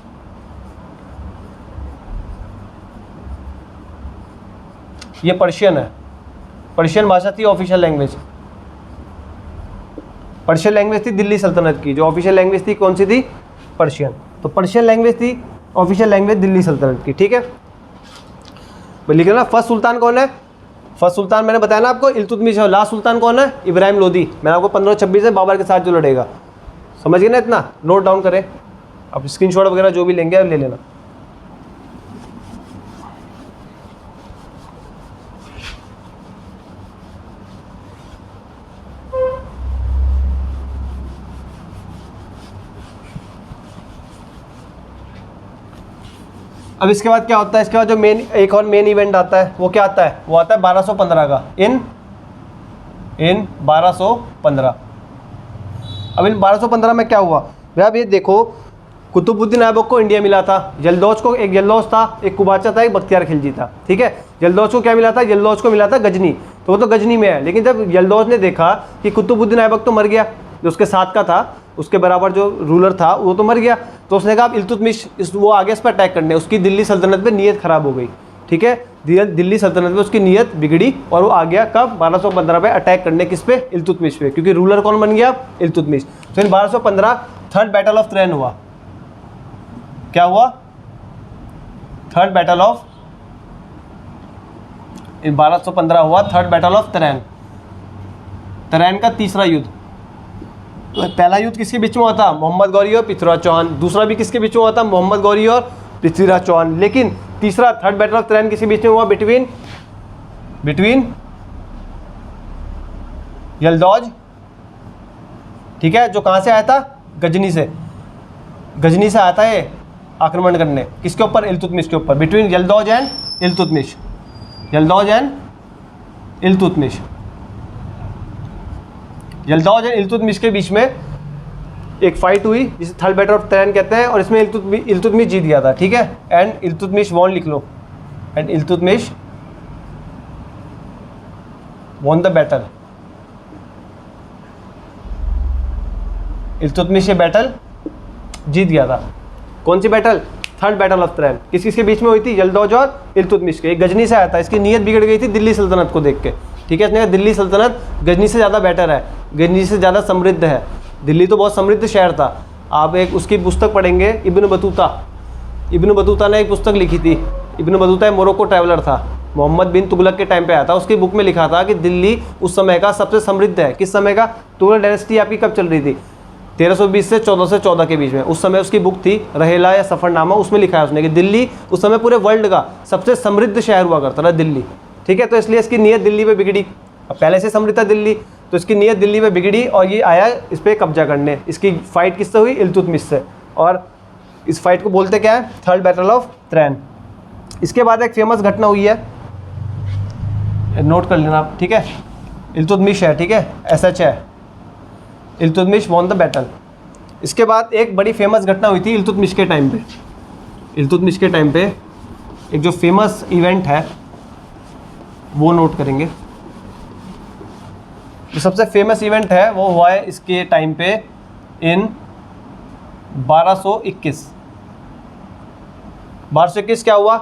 ये पर्शियन है। पर्शियन भाषा थी ऑफिशियल लैंग्वेज। पर्शियन लैंग्वेज थी दिल्ली सल्तनत की। जो ऑफिशियल लैंग्वेज थी कौन सी थी? पर्शियन। तो पर्शियन लैंग्वेज थी ऑफिशियल लैंग्वेज दिल्ली सल्तनत की। ठीक है, लिख लेना। फर्स्ट सुल्तान कौन है? फर्स्ट सुल्तान मैंने बताया ना आपको, इल्तुतमिश है। लास्ट सुल्तान कौन है? इब्राहिम लोदी। मैंने आपको 1526 है बाबर के साथ जो लड़ेगा। समझ गए ना? इतना नोट डाउन करें। अब स्क्रीनशॉट वगैरह जो भी लेंगे अब ले लेना। अब इसके बाद क्या होता है? इसके बाद जो एक और मेन इवेंट आता है, वो क्या आता है? वो आता है 1215 का। इन 1215। अब इन 1215 में क्या हुआ भैया? अब ये देखो, कुतुबुद्दीन ऐबक को इंडिया मिला था। यल्दौज को, एक यल्दौज था, एक कुबाचा था, एक बख्तियार खिलजी था। ठीक है, यल्दौज को क्या मिला था? यल्दौज को मिला था गजनी। तो वो तो गजनी में है। लेकिन जब यल्दौज ने देखा कि कुतुबुद्दीन ऐबक तो मर गया, जो उसके साथ का था, उसके बराबर जो रूलर था वो तो मर गया, तो उसने कहा अब इल्तुतमिश वो आगे इस पर अटैक करने। उसकी दिल्ली सल्तनत पे नीयत ख़राब हो गई। ठीक है, दिल्ली सल्तनत में उसकी नीयत बिगड़ी और वो आ गया कब? 1215 पे अटैक करने। किस पे? इल्तुतमिश पे, क्योंकि रूलर कौन बन गया? इल्तुतमिश। तो इन 1215 थर्ड बैटल ऑफ त्रैन हुआ। क्या हुआ? थर्ड बैटल ऑफ, इन 1215 हुआ थर्ड बैटल ऑफ त्रैन। त्रैन का तीसरा युद्ध। तो पहला युद्ध किसके बीच में हुआ था? मोहम्मद गौरी और पृथ्वीराज चौहान। दूसरा भी किसके बीच में हुआ था? मोहम्मद गौरी और पृथ्वीराज चौहान। लेकिन तीसरा थर्ड बैटल ऑफ त्रैन किसके बीच में हुआ? बिटवीन यल्दौज, ठीक है, जो कहाँ से आया था? गजनी से आया था ये आक्रमण करने। किसके ऊपर? इल्तुतमिश के ऊपर। Between Yalduz and Iltutmish. Yalduz and Iltutmish के बीच में एक फाइट हुई जिसे थर्ड बैटल ऑफ त्रैन कहते हैं, और इसमें इल्तुतमिश जीत गया था। ठीक है, एंड इल्तुतमिश वॉन, लिख लो, and Iltutmish won the battle. Iltutmish ये बैटल जीत गया था। कौन सी battle? Third battle of Tarain. किसके बीच में हुई थी? यल्दौज और इल्तुतमिश के। गजनी से आया था, इसकी नीयत बिगड़ गई थी दिल्ली सल्तनत को देख के। ठीक है, इसने कहा दिल्ली सल्तनत गजनी से ज़्यादा बेटर है, गजनी से ज़्यादा समृद्ध है। दिल्ली तो बहुत समृद्ध शहर था। आप एक उसकी पुस्तक पढ़ेंगे, इब्न बतूता ने एक पुस्तक लिखी थी। इब्न बतूता एक मोरक्को ट्रैवलर था, मोहम्मद बिन तुगलक के टाइम पे आया था। उसकी बुक में लिखा था कि दिल्ली उस समय का सबसे समृद्ध है। किस समय का? तुगलक डायनेस्टी आपकी कब चल रही थी? 1320 से 1414 के बीच में। उस समय उसकी बुक थी रहेला या सफ़रनामा, उसमें लिखा है उसने कि दिल्ली उस समय पूरे वर्ल्ड का सबसे समृद्ध शहर हुआ करता था दिल्ली। ठीक है, तो इसलिए इसकी नीयत दिल्ली पे बिगड़ी। अब पहले से समृद्ध था दिल्ली, तो इसकी नीयत दिल्ली पे बिगड़ी और ये आया इस पर कब्जा करने। इसकी फाइट किससे हुई? इल्तुतमिश से। और इस फाइट को बोलते क्या है? Third battle of Tarain. इसके बाद एक फेमस घटना हुई है, नोट कर लेना आप। ठीक है, इल्तुतमिश है, ठीक है, SH है, इल्तुतमिश वॉन द बैटल। इसके बाद एक बड़ी फेमस घटना हुई थी इल्तुतमिश के टाइम पे। इल्तुतमिश के टाइम पे एक जो फेमस इवेंट है वो नोट करेंगे। जो सबसे फेमस इवेंट है वो हुआ है इसके टाइम पे इन 1221। 1221 क्या हुआ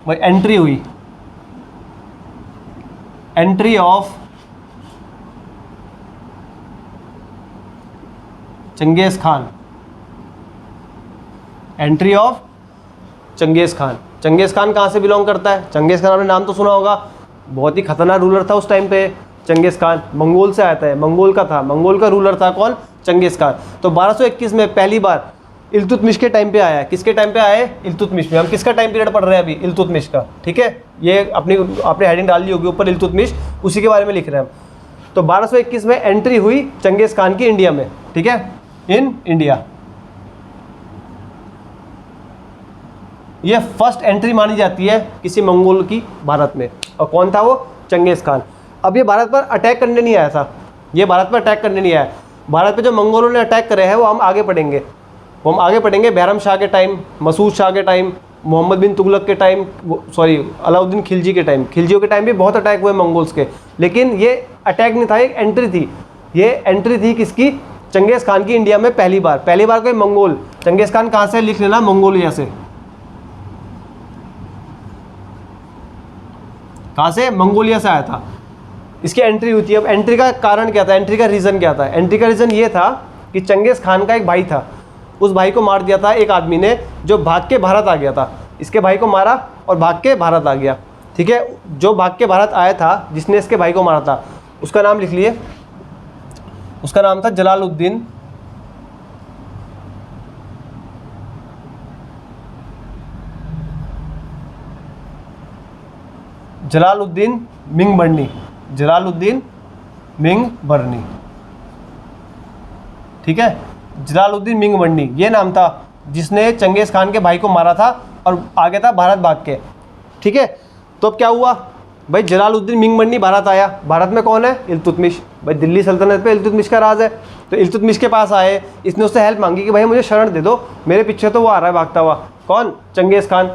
भाई? एंट्री हुई, entry of Genghis Khan, entry of Genghis Khan. Genghis Khan कहाँ से बिलोंग करता है? चंगेज खान आपने नाम तो सुना होगा, बहुत ही खतरनाक रूलर था उस टाइम पे। चंगेज खान मंगोल से आता है, मंगोल का था, मंगोल का रूलर था कौन? Genghis Khan. तो 1221 में पहली बार इल्तुतमिश के टाइम पे आया। किसके टाइम पे आए? इल्तुतमिश में। हम किसका टाइम पीरियड पढ़ रहे हैं अभी? इल्तुतमिश का, ठीक है। ये अपनी आपने हेडिंग डाल ली होगी ऊपर, इल्तुतमिश, उसी के बारे में लिख रहे हैं हम। तो 1221 में एंट्री हुई चंगेज खान की इंडिया में, ठीक है, इन इंडिया। ये फर्स्ट एंट्री मानी जाती है किसी मंगोल की भारत में। और कौन था वो? Genghis Khan. अब ये भारत पर अटैक करने नहीं आया था, ये भारत पर अटैक करने नहीं आया। भारत पे जो मंगोलों ने अटैक करे हैं वो हम आगे पढ़ेंगे, वो हम आगे पढ़ेंगे। बैरम शाह के टाइम, मसूद शाह के टाइम, मोहम्मद बिन तुगलक के टाइम, सॉरी अलाउद्दीन खिलजी के टाइम, खिलजियों के टाइम भी बहुत अटैक हुए मंगोल्स के। लेकिन ये अटैक नहीं था, एक एंट्री थी। ये एंट्री थी किसकी? चंगेज खान की इंडिया में पहली बार। पहली बार कोई मंगोल, चंगेज खान कहाँ से? लिख लेना, मंगोलिया से। कहाँ से? मंगोलिया से आया था, इसकी एंट्री हुई थी। अब एंट्री का कारण क्या था? एंट्री का रीज़न क्या था? एंट्री का रीज़न ये था कि चंगेज खान का एक भाई था, उस भाई को मार दिया था एक आदमी ने, जो भाग के भारत आ गया था। इसके भाई को मारा और भाग के भारत आ गया, ठीक है। जो भाग के भारत आया था, जिसने इसके भाई को मारा था, उसका नाम लिख लिए, उसका नाम था जलालुद्दीन मिंगबर्नी, जलालुद्दीन मिंगबर्नी, ठीक है। जलालुद्दीन मिंगबर्नी ये नाम था जिसने चंगेज खान के भाई को मारा था और आ गया था भारत भाग के, ठीक है। तो अब क्या हुआ भाई? जलालुद्दीन मिंगबर्नी भारत आया। भारत में कौन है? इल्तुतमिश। भाई दिल्ली सल्तनत पे इल्तुतमिश का राज है। तो इल्तुतमिश के पास आए, इसने उससे हेल्प मांगी कि भाई मुझे शरण दे दो, मेरे पीछे तो वो आ रहा है भागता हुआ। कौन? Genghis Khan.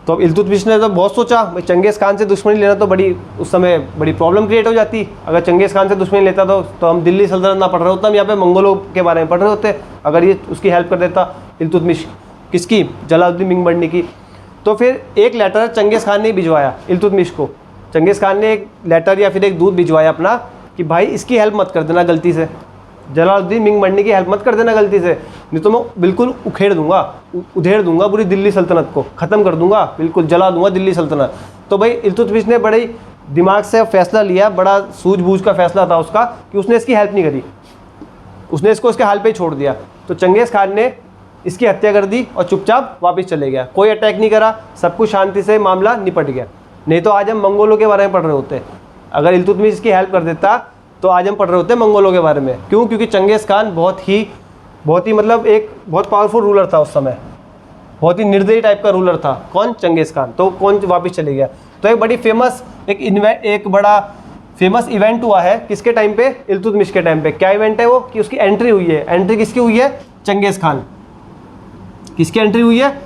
तो अब इल्तुतमिश ने तो बहुत सोचा, भाई चंगेज खान से दुश्मनी लेना तो बड़ी, उस समय बड़ी प्रॉब्लम क्रिएट हो जाती। अगर चंगेज खान से दुश्मनी लेता तो हम दिल्ली सल्तनत ना पढ़ रहे होते, हम यहाँ पे मंगोलों के बारे में पढ़ रहे होते। अगर ये उसकी हेल्प कर देता इल्तुतमिश, किसकी? जलालुद्दीन मिंगबर्नी की। तो फिर एक लेटर चंगेज खान ने भिजवाया इल्तुतमिश को। चंगेज खान ने एक लेटर या फिर एक दूत भिजवाया अपना कि भाई इसकी हेल्प मत कर देना गलती से, जलालुद्दीन मिंगबर्नी की हेल्प मत कर देना गलती से, नहीं तो मैं बिल्कुल उधेड़ दूंगा पूरी दिल्ली सल्तनत को, ख़त्म कर दूंगा, बिल्कुल जला दूंगा दिल्ली सल्तनत। तो भाई इल्तुतमिश ने बड़े दिमाग से फैसला लिया, बड़ा सूझबूझ का फैसला था उसका, कि उसने इसकी हेल्प नहीं करी, उसने इसको इसके हाल पे ही छोड़ दिया। तो चंगेज खान ने इसकी हत्या कर दी और चुपचाप वापस चले गया, कोई अटैक नहीं करा, सब कुछ शांति से मामला निपट गया। नहीं तो आज हम मंगोलों के बारे में पढ़ रहे होते, अगर इल्तुतमिश इसकी हेल्प कर देता तो आज हम पढ़ रहे होते मंगोलों के बारे में। क्यों? क्योंकि चंगेज खान बहुत ही मतलब एक बहुत पावरफुल रूलर था उस समय, बहुत ही निर्दयी टाइप का रूलर था। कौन? Genghis Khan. तो कौन वापस चले गया। तो एक बड़ी फेमस एक बड़ा फेमस इवेंट हुआ है किसके टाइम पे? इल्तुतमिश के टाइम पे। क्या इवेंट है वो? कि उसकी एंट्री हुई है। एंट्री किसकी हुई है? Genghis Khan. किसकी एंट्री हुई है?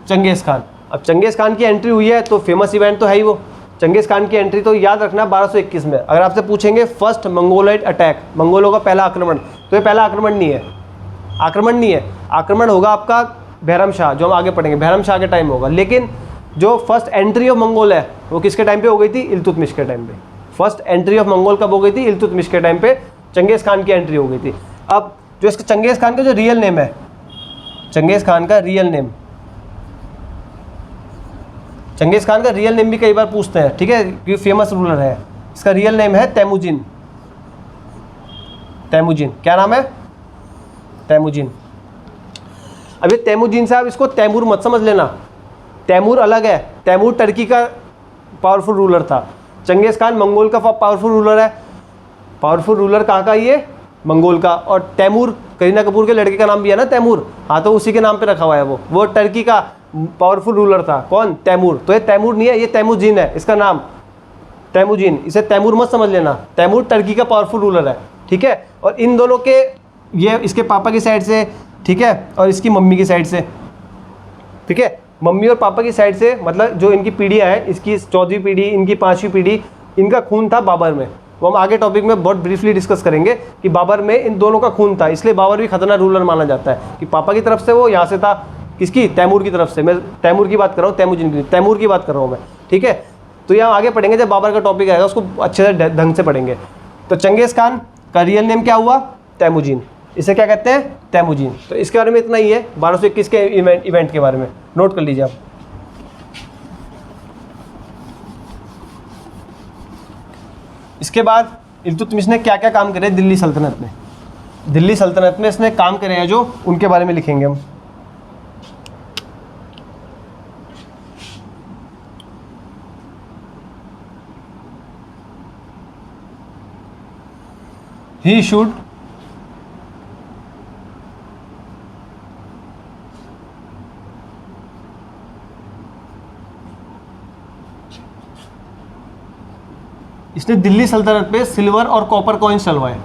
Genghis Khan. अब चंगेज खान की एंट्री हुई है तो फेमस इवेंट तो है ही वो। चंगेज खान की एंट्री तो याद रखना 1221 में। अगर आपसे पूछेंगे फर्स्ट मंगोलाइट अटैक, मंगोलों का पहला आक्रमण, तो ये पहला आक्रमण नहीं है, आक्रमण होगा आपका बैरम शाह, जो हम आगे पढ़ेंगे, बैरम शाह के टाइम होगा। लेकिन जो फर्स्ट एंट्री ऑफ मंगोल है वो किसके टाइम पे हो गई थी? इल्तुतमिश के टाइम पे। फर्स्ट एंट्री ऑफ मंगोल कब हो गई थी? इल्तुतमिश के टाइम पे चंगेज खान की एंट्री हो गई थी। अब जो इसका चंगेज खान का जो रियल नेम है, चंगेज खान का रियल नेम, चंगेज खान का रियल नेम भी कई बार पूछते हैं, ठीक है, क्योंकि फेमस रूलर है। इसका रियल नेम है तैमुजिन। तैमुजिन क्या नाम है? तैमुजिन। अब ये तैमुजिन से आप इसको तैमूर मत समझ लेना, तैमूर अलग है। तैमूर टर्की का पावरफुल रूलर था, चंगेज खान मंगोल का पावरफुल रूलर है। पावरफुल रूलर कहाँ का? ये मंगोल का। और तैमूर करीना कपूर के लड़के का नाम भी है ना, तैमूर, हाँ, तो उसी के नाम पे रखा हुआ है वो टर्की का पावरफुल रूलर था। कौन? तैमूर। तो ये तैमूर नहीं है, ये तैमुजिन है इसका नाम, तैमुजिन। इसे तैमूर मत समझ लेना, तैमूर टर्की का पावरफुल रूलर है, ठीक है। और इन दोनों के, ये इसके पापा की साइड से, ठीक है, और इसकी मम्मी की साइड से, ठीक है, मम्मी और पापा की साइड से, मतलब जो इनकी पीढ़ियाँ हैं, इसकी 14वीं पीढ़ी, इनकी 5वीं पीढ़ी, इनका खून था बाबर में। वो हम आगे टॉपिक में बहुत ब्रीफली डिस्कस करेंगे कि बाबर में इन दोनों का खून था, इसलिए बाबर भी खतरनाक रूलर माना जाता है कि पापा की तरफ से वो यहाँ से था, किसकी, तैमूर की तरफ से। मैं तैमूर की बात कर रहा हूँ, तैमूरजिन की, तैमूर की बात कर रहा हूँ मैं, ठीक है। तो यहाँ आगे पढ़ेंगे, जब बाबर का टॉपिक आएगा उसको अच्छे से ढंग से पढ़ेंगे। तो चंगेज़ खान का रियल नेम क्या हुआ, तैमूजिन, इसे क्या कहते हैं, तैमूजिन। तो इसके बारे में इतना ही है 1221 के इवेंट के बारे में, नोट कर लीजिए आप। इसके बाद इल्तुतमिश ने क्या क्या काम करे दिल्ली सल्तनत में, दिल्ली सल्तनत में इसने काम करे हैं जो, उनके बारे में लिखेंगे हम। He should इसने दिल्ली सल्तनत पे सिल्वर और कॉपर कॉइन्स चलवाए।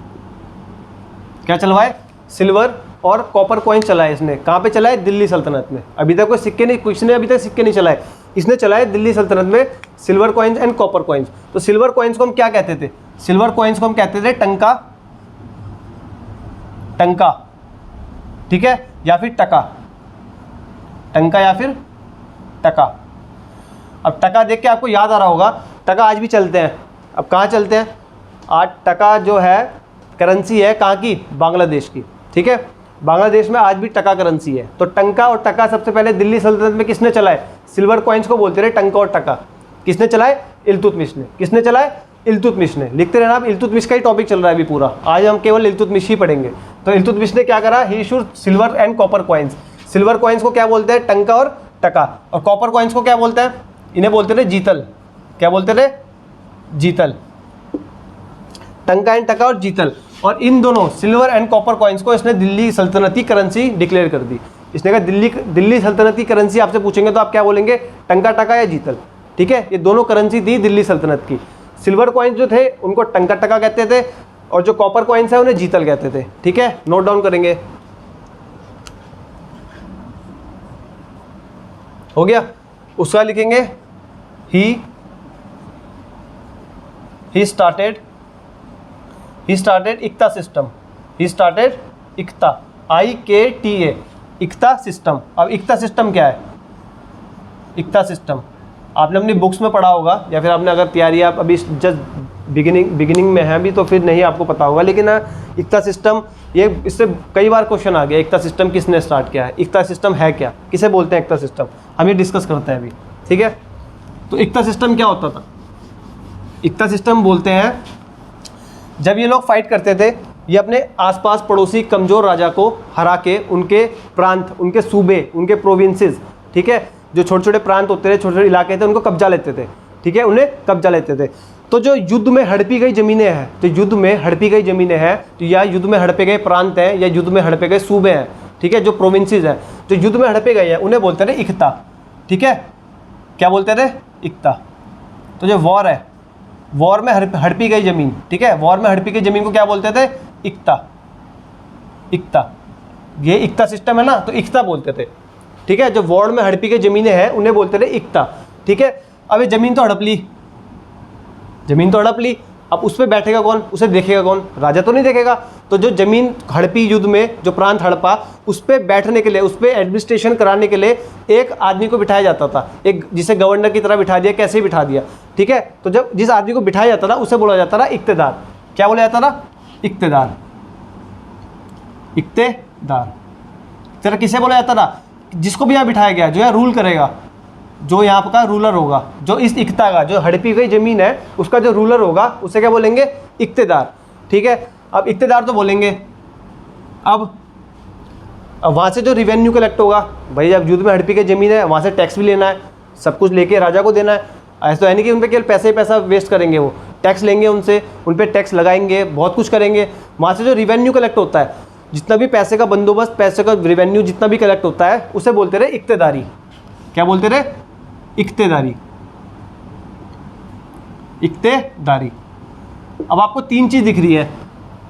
क्या चलवाए, सिल्वर और कॉपर कॉइन्स चलाए इसने। कहाँ पे चलाए, दिल्ली सल्तनत में। अभी तक कोई सिक्के नहीं, किसने अभी तक सिक्के नहीं चलाए, इसने चलाए दिल्ली सल्तनत में silver coins and copper coins. तो सिल्वर कॉइन्स को हम क्या कहते थे, सिल्वर कॉइन्स को हम कहते थे टंका, टंका, ठीक है, या फिर टका, टंका या फिर टका। अब टका देख के आपको याद आ रहा होगा, टका आज भी चलते हैं। अब कहाँ चलते हैं, आज टका जो है करेंसी है कहाँ की, बांग्लादेश की, ठीक है। बांग्लादेश में आज भी टका करेंसी है। तो टंका और टका सबसे पहले दिल्ली सल्तनत में किसने चलाए, सिल्वर कॉइन्स को बोलते रहे टंका और टका। किसने चलाए, इल्तुतमिश ने। किसने चलाए, इल्तुतमिश ने। लिखते रहना, अब इल्तुतमिश का ही टॉपिक चल रहा है अभी पूरा, आज हम केवल इल्तुतमिश ही पढ़ेंगे। तो इल्तुतमिश ने क्या करा, he issued silver and copper coins. Silver coins को क्या बोलते हैं, टंका और टका। और कॉपर कॉइन्स को क्या बोलते हैं, इन्हें बोलते थे जीतल। क्या बोलते थे, जीतल। टंका एंड टका और जीतल। और इन दोनों सिल्वर एंड कॉपर कॉइन्स को इसने दिल्ली सल्तनत की करेंसी डिक्लेयर कर दी। इसने कहा दिल्ली सल्तनत की करेंसी आपसे पूछेंगे तो आप क्या बोलेंगे, टंका, टका या जीतल, ठीक है। ये दोनों करेंसी थी दिल्ली सल्तनत की। सिल्वर कॉइन्स जो थे उनको टंका टका कहते थे, और जो कॉपर कॉइन्स है उन्हें जीतल कहते थे, ठीक है। नोट डाउन करेंगे, हो गया। उसका लिखेंगे, he started iqta system. He started iqta, IKTA, iqta system. अब इक्ता सिस्टम क्या है, इक्ता सिस्टम आपने अपनी बुक्स में पढ़ा होगा, या फिर आपने अगर तैयारी आप अभी जस्ट बिगिनिंग में है अभी तो फिर नहीं आपको पता होगा। लेकिन इक्ता सिस्टम, ये इससे कई बार क्वेश्चन आ गया, इक्ता सिस्टम किसने स्टार्ट किया है, इक्ता सिस्टम है क्या, किसे बोलते हैं इक्ता सिस्टम, हम ये डिस्कस करते हैं अभी, ठीक है। तो इक्ता सिस्टम क्या होता था, इक्ता सिस्टम बोलते हैं जब ये लोग फाइट करते थे, ये अपने आसपास पड़ोसी कमज़ोर राजा को हरा के उनके प्रांत, उनके सूबे, उनके प्रोविंसेस, ठीक है, जो छोटे छोटे प्रांत होते थे, छोटे छोटे इलाके थे, उनको कब्जा लेते थे, ठीक है, उन्हें कब्जा लेते थे। तो जो युद्ध में हड़पी गई ज़मीनें हैं, तो युद्ध में हड़पी गई ज़मीनें हैं, तो या युद्ध में हड़पे गए प्रांत हैं, या युद्ध में हड़पे गए सूबे हैं, ठीक है, जो प्रोविंसेस हैं, जो युद्ध में हड़पे गए हैं उन्हें बोलते थे इक्ता, ठीक है। क्या बोलते थे, इक्ता। तो जो वॉर है, वॉर में हड़पी गई ज़मीन, ठीक है, वॉर में हड़पी गई ज़मीन को क्या बोलते थे, इक्ता, इक्ता। ये इक्ता सिस्टम है ना, तो इक्ता बोलते थे, ठीक है। जो वॉर में हड़पी गई ज़मीनें हैं उन्हें बोलते थे इक्ता, ठीक है। अब ये ज़मीन तो हड़प ली, ज़मीन तो हड़प ली, अब उस पर बैठेगा कौन, उसे देखेगा कौन, राजा तो नहीं देखेगा। तो जो ज़मीन हड़पी युद्ध में, जो प्रांत हड़पा, उस पर बैठने के लिए, उस पर एडमिनिस्ट्रेशन कराने के लिए एक आदमी को बिठाया जाता था, एक जिसे गवर्नर की तरह बिठा दिया, कैसे बिठा दिया, ठीक है। तो जब जिस आदमी को बिठाया जाता था उसे बोला जाता था इक्तेदार। क्या बोला जाता था, इक्तेदार, इक्तेदार। तेरा किसे बोला जाता था, जिसको भी यहाँ बिठाया गया, जो यहाँ रूल करेगा, जो यहाँ का रूलर होगा, जो इस इक्ता का, जो हड़पी गई ज़मीन है उसका जो रूलर होगा उसे क्या बोलेंगे, इक्तेदार, ठीक है। अब इक्तेदार तो बोलेंगे। अब वहाँ से जो रिवेन्यू कलेक्ट होगा, भाई जब युद्ध में हड़पी गई ज़मीन है वहाँ से टैक्स भी लेना है, सब कुछ लेके राजा को देना है। ऐसा तो है नहीं कि उन पर केवल पैसे ही पैसा वेस्ट करेंगे, वो टैक्स लेंगे उनसे, उन पर टैक्स लगाएंगे, बहुत कुछ करेंगे। वहाँ से जो रिवेन्यू कलेक्ट होता है, जितना भी पैसे का बंदोबस्त, पैसे का रिवेन्यू जितना भी कलेक्ट होता है, उसे बोलते रहे इक्तेदारी। क्या बोलते रहे, इक्तेदारी, इक्तेदारी। अब आपको तीन चीज़ दिख रही है,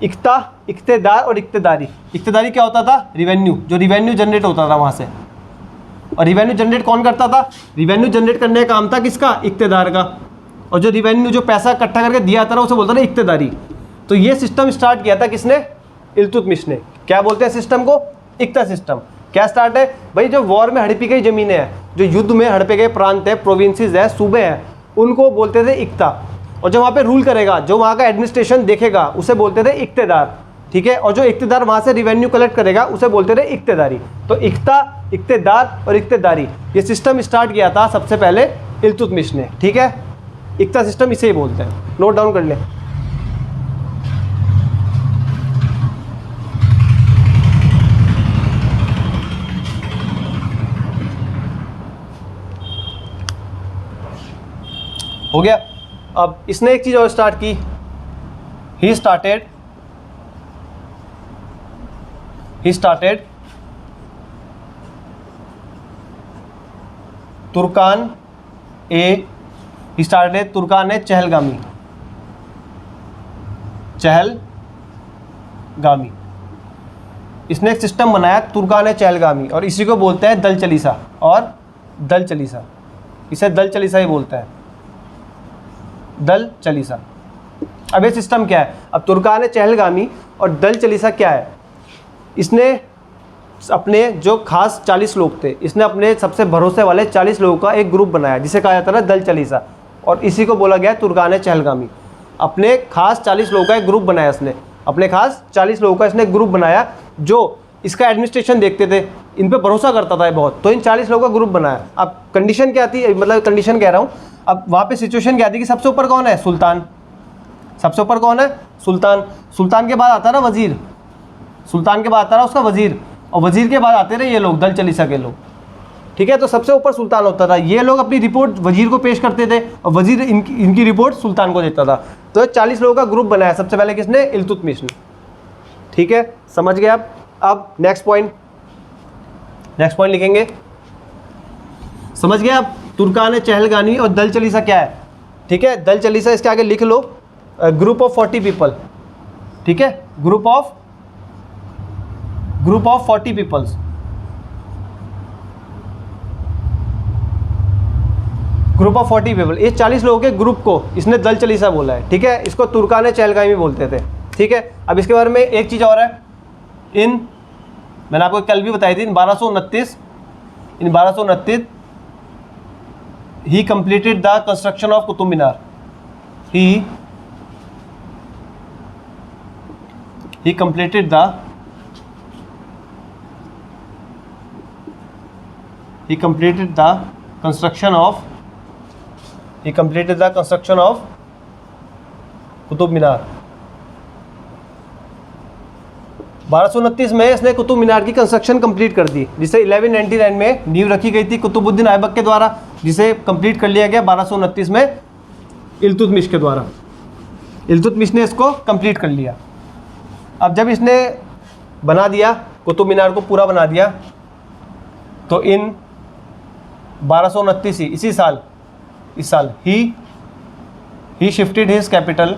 इक्ता, इक्तेदार और इक्तेदारी। इक्तेदारी क्या होता था, रिवेन्यू, जो रिवेन्यू जनरेट होता था वहाँ से। और रिवेन्यू जनरेट कौन करता था, रिवेन्यू जनरेट करने का काम था किसका, इक्तेदार का। और जो रिवेन्यू जो पैसा इकट्ठा करके दिया जाता था उसे बोलता था इक्तेदारी। तो ये सिस्टम स्टार्ट किया था किसने? इल्तुतमिश ने। क्या बोलते हैं सिस्टम को? इक्ता सिस्टम। क्या स्टार्ट है भाई? जो वॉर में हड़पी गई ज़मीनें हैं, जो युद्ध में हड़पे गए प्रांत है, प्रोविंसेस है, सूबे हैं, उनको बोलते थे इक्ता। और जो वहाँ पे रूल करेगा, जो वहाँ का एडमिनिस्ट्रेशन देखेगा, उसे बोलते थे इक्तेदार। ठीक है, और जो इक्तेदार वहाँ से रिवेन्यू कलेक्ट करेगा उसे बोलते थे इक्तेदारी। तो इक्ता, इक्तेदार और इक्तेदारी ये सिस्टम स्टार्ट किया था सबसे पहले इल्तुतमिश ने। ठीक है, इक्ता सिस्टम इसे ही बोलते हैं। नोट डाउन कर ले। हो गया। अब इसने एक चीज और स्टार्ट की। ही स्टार्टेड तुर्कान ए चहलगामी। इसने एक सिस्टम बनाया तुर्कान ए चहलगामी, और इसी को बोलते हैं दल चलीसा और दल चलीसा। इसे दल चलीसा ही बोलते हैं, दल चलीसा। अब ये सिस्टम क्या है? अब तुर्कान ए चहलगामी और दल चलीसा क्या है? इसने अपने जो खास 40 लोग थे, इसने अपने सबसे भरोसे वाले 40 लोगों का एक ग्रुप बनाया जिसे कहा जाता था दल चलीसा, और इसी को बोला गया तुर्कान ए चहलगामी। अपने खास 40 लोगों का एक ग्रुप बनाया इसने, अपने खास 40 लोगों का इसने ग्रुप बनाया जो इसका एडमिनिस्ट्रेशन देखते थे, इन पे भरोसा करता था बहुत। तो इन 40 लोगों का ग्रुप बनाया। अब कंडीशन क्या थी, मतलब कंडीशन कह रहा हूँ, अब वहाँ पे सिचुएशन क्या थी कि सबसे ऊपर कौन है? सुल्तान। सबसे ऊपर कौन है? सुल्तान। सुल्तान के बाद आता ना वजीर, सुल्तान के बाद आता रहा उसका वजीर, और वजीर के बाद आते रहे ये लोग, दल चलीसा के लोग। ठीक है, तो सबसे ऊपर सुल्तान होता था। ये लोग अपनी रिपोर्ट वजीर को पेश करते थे और वजीर इनकी रिपोर्ट सुल्तान को देता था। तो 40 लोगों का ग्रुप बनाया सबसे पहले किसने? इल्तुतमिश ने। ठीक है, समझ गए आप? अब नेक्स्ट पॉइंट लिखेंगे। समझ गए आप? तुर्कान ए चहलगामी और दल चलीसा क्या है? ठीक है, दल चलीसा इसके आगे लिख लो, ग्रुप ऑफ 40 पीपल। ठीक है, group of 40 peoples. Group of 40 people, ये 40 लोगों के ग्रुप को इसने दल चलीसा बोला है। ठीक है, इसको तुर्कान ए चहलगामी बोलते थे। ठीक है, अब इसके बारे में एक चीज़ और है। मैंने आपको कल भी बताई थी, in 1229 he completed the construction of Qutub Minar. He completed the construction of Qutub Minar. 1229 में इसने कुतुब मीनार की कंस्ट्रक्शन कंप्लीट कर दी, जिसे 1199 में नींव रखी गई थी कुतुबुद्दीन ऐबक के द्वारा, जिसे कंप्लीट कर लिया गया 1229 में इल्तुतमिश के द्वारा। इल्तुतमिश ने इसको कंप्लीट कर लिया। अब जब इसने बना दिया कुतुब मीनार को, पूरा बना दिया, तो इन 1229 इसी साल he shifted his capital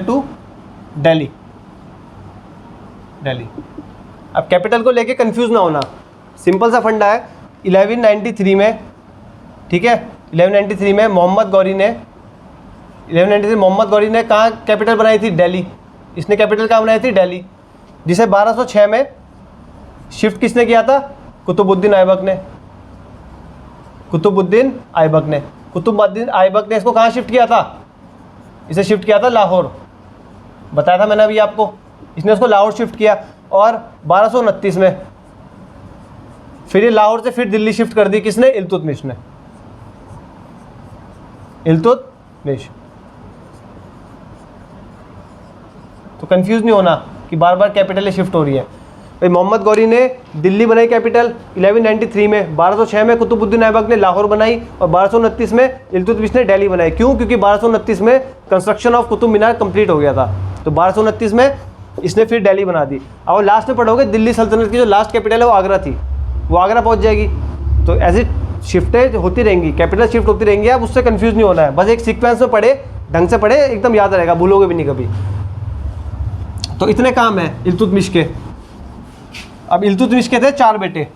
to Delhi. अब कैपिटल को लेके कंफ्यूज ना होना, सिंपल सा फंडा है। 1193 में, ठीक है, 1193 में मोहम्मद गौरी ने कहाँ कैपिटल बनाई थी? दिल्ली। इसने कैपिटल कहाँ बनाई थी? दिल्ली, जिसे 1206 में शिफ्ट किसने किया था? कुतुबुद्दीन ऐबक ने इसको कहाँ शिफ्ट किया था? इसे शिफ्ट किया था लाहौर। बताया था मैंने अभी आपको, इसने उसको लाहौर शिफ्ट किया। और 1229 में फिर ये लाहौर से फिर दिल्ली शिफ्ट कर दी किसने? इल्तुतमिश ने। तो कंफ्यूज नहीं होना कि बार बार कैपिटल शिफ्ट हो रही है। भाई मोहम्मद गौरी ने दिल्ली बनाई कैपिटल 1193 में, 1206 में कुतुबुद्दीन ऐबक ने लाहौर बनाई, और 1229 में इल्तुतमिश ने दिल्ली बनाई। क्यों? क्योंकि 1229 में construction of Qutub Minar complete हो गया था, तो 1229 में इसने फिर दिल्ली बना दी। और लास्ट में पढ़ोगे दिल्ली सल्तनत की जो लास्ट कैपिटल है वो आगरा थी, वो आगरा पहुँच जाएगी। तो ऐसी शिफ्टें होती रहेंगी, कैपिटल शिफ्ट होती रहेंगी। आप उससे कन्फ्यूज़ नहीं होना है, बस एक सीक्वेंस में पढ़े, ढंग से पढ़े, एकदम याद रहेगा, भूलोगे भी नहीं कभी। तो इतने काम है इल्तुतमिश के। अब इल्तुतमिश के थे 4 बेटे,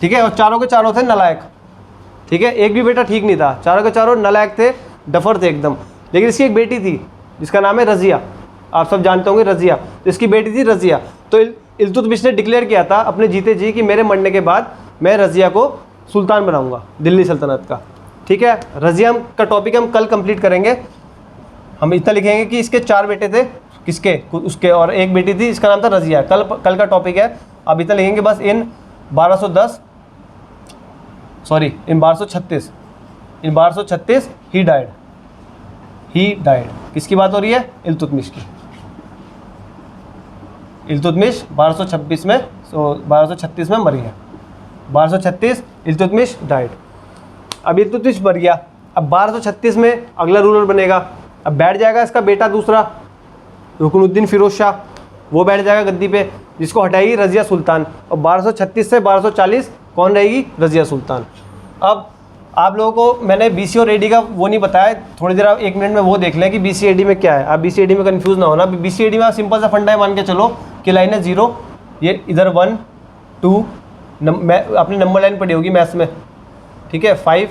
ठीक है, और चारों के चारों थे नालायक, ठीक है, एक भी बेटा ठीक नहीं था, चारों के चारों नालायक थे, डफर थे एकदम। लेकिन इसकी एक बेटी थी जिसका नाम है रज़िया, आप सब जानते होंगे रज़िया, तो इसकी बेटी थी रज़िया। तो इल्तुतमिश ने डिक्लेयर किया था अपने जीते जी कि मेरे मरने के बाद मैं रज़िया को सुल्तान बनाऊंगा दिल्ली सल्तनत का, ठीक है। रज़िया का टॉपिक हम कल कंप्लीट करेंगे। हम इतना लिखेंगे कि इसके 4 बेटे थे, किसके, उसके, और एक बेटी थी इसका नाम था रज़िया। कल का टॉपिक है। अब इतना लिखेंगे बस इन 1236 ही डाइड। किसकी बात हो रही है? इल्तुतमिश की। इल्तुतमिश 1236 में 1236 में मरी है। 1236 इल्तुतमिश डाइड। अब इल्तुतमिश मर गया, अब 1236 में अगला रूलर बनेगा। अब बैठ जाएगा इसका बेटा दूसरा रुकनुद्दीन फिरोज शाह, वो बैठ जाएगा गद्दी पे, जिसको हटाएगी रज़िया सुल्तान। और 1236 से 1240 कौन रहेगी? रज़िया सुल्तान। अब आप लोगों को मैंने BC और AD का वो नहीं बताया, थोड़ी देर आप 1 मिनट में वो देख लें कि BC AD में क्या है। आप BC AD में कंफ्यूज ना होना। BC AD में आप सिंपल सा फंडा है, मान के चलो कि लाइन है 0, ये इधर 1 2, आपने नंबर लाइन पढ़ी होगी मैथ्स में, ठीक है, 5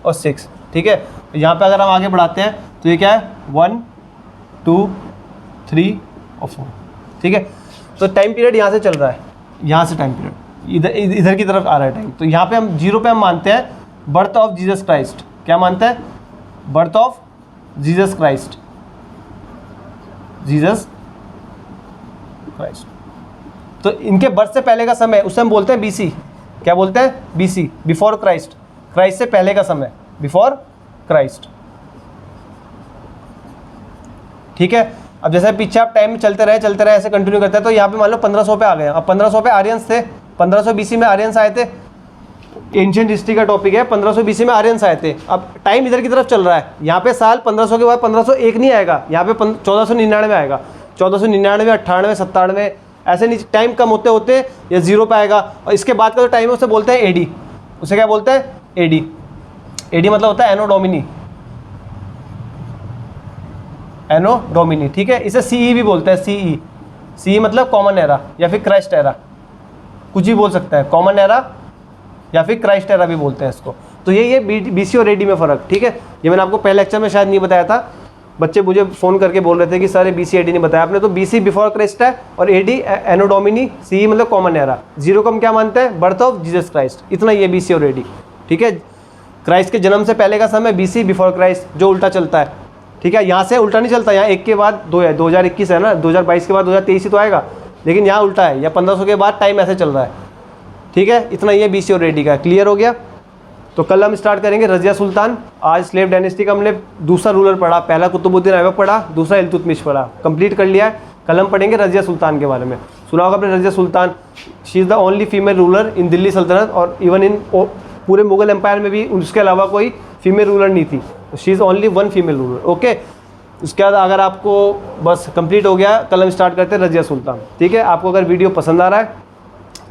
और 6, ठीक है। यहाँ पे अगर हम आगे बढ़ाते हैं तो ये क्या है? 1 2 3 और 4, ठीक है। तो टाइम पीरियड यहाँ से चल रहा है, यहाँ से टाइम पीरियड इधर की तरफ आ रहा है टाइम। तो यहाँ पे हम 0 पे हम मानते हैं बर्थ ऑफ जीसस क्राइस्ट। क्या मानते हैं? Birth of Jesus Christ. तो इनके बर्थ से पहले का समय उसे हम बोलते हैं BC। क्या बोलते हैं? BC, before Christ. क्राइस्ट से पहले का समय, बिफोर क्राइस्ट, ठीक है। अब जैसे पीछे आप टाइम में चलते रहे ऐसे कंटिन्यू करते हैं, तो यहाँ पे मान लो 1500 पे आ गए। अब 1500 पे आर्यंस थे, 1500 BC में आर्यंस आए थे। एंशिएंट हिस्ट्री का टॉपिक है, 1500 BC में आर्यंस आए थे। अब टाइम इधर की तरफ चल रहा है, यहाँ पे साल 1500 के बाद 1501 नहीं आएगा, यहाँ पे 1499 आएगा। 1499, 98, 97 ऐसे नीचे टाइम कम होते होते ये 0 पे आएगा। और इसके बाद का जो टाइम है उसे बोलते हैं AD। उसे क्या बोलते हैं? AD। AD मतलब होता है एनो डोमिनी, ठीक है। इसे CE भी बोलते हैं, CE मतलब कॉमन एरा या फिर क्राइस्ट एरा, कुछ भी बोल सकता है, कॉमन एरा या फिर क्राइस्ट एरा भी बोलते हैं इसको। तो ये BC और AD में फ़र्क, ठीक है। ये मैंने आपको पहले लेक्चर में शायद नहीं बताया था, बच्चे मुझे फ़ोन करके बोल रहे थे कि सारे BC AD नहीं बताया आपने। तो BC बिफोर क्राइस्ट है और AD एनो डोमिनी, CE मतलब कॉमन एरा। 0 को हम क्या मानते हैं? Birth of Jesus Christ. इतना ये BC और AD, ठीक है। क्राइस्ट के जन्म से पहले का समय BC बिफोर क्राइस्ट, जो उल्टा चलता है, ठीक है। यहाँ से उल्टा नहीं चलता, यहाँ 1 के बाद 2 है, 2021 है ना, 2022 के बाद 2023 ही तो आएगा, लेकिन यहाँ उल्टा है, या 1500 के बाद टाइम ऐसे चल रहा है, ठीक है। इतना ये BC और AD का क्लियर हो गया। तो कल हम स्टार्ट करेंगे रज़िया सुल्तान। आज स्लेव डायनेस्टी का हमने दूसरा रूलर पढ़ा, पहला कुतुबुद्दीन ऐबक पढ़ा, दूसरा इल्तुतमिश पढ़ा, कंप्लीट कर लिया है। कल हम पढ़ेंगे रज़िया सुल्तान के बारे में। सुना होगा आपने Razia Sultan, she is the only female ruler in Delhi Sultanate, और इवन इन पूरे मुगल एम्पायर में भी उसके अलावा कोई फीमेल रूलर नहीं थी। She is only 1 female ruler, okay. उसके बाद अगर आपको बस कंप्लीट हो गया, कल हम स्टार्ट करते हैं रज़िया सुल्तान, ठीक है। आपको अगर वीडियो पसंद आ रहा है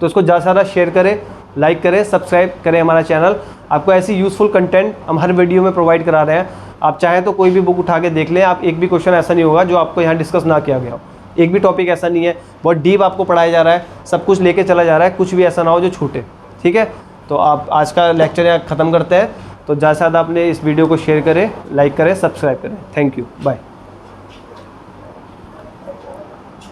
तो उसको ज़्यादा से ज़्यादा शेयर करें, लाइक करें, सब्सक्राइब करें हमारा चैनल। आपको ऐसी यूज़फुल कंटेंट हम हर वीडियो में प्रोवाइड करा रहे हैं। आप चाहें तो कोई भी बुक उठा के देख लें, आप एक भी क्वेश्चन ऐसा नहीं होगा जो आपको यहाँ डिस्कस ना किया गया हो, एक भी टॉपिक ऐसा नहीं है। बहुत डीप आपको पढ़ाया जा रहा है, सब कुछ लेके चला जा रहा है, कुछ भी ऐसा ना हो जो छूटे, ठीक है। तो आप आज का लेक्चर यहाँ ख़त्म करते हैं। तो ज़्यादा से ज़्यादा अपने इस वीडियो को शेयर करें, लाइक करें, सब्सक्राइब करें। Thank you, bye.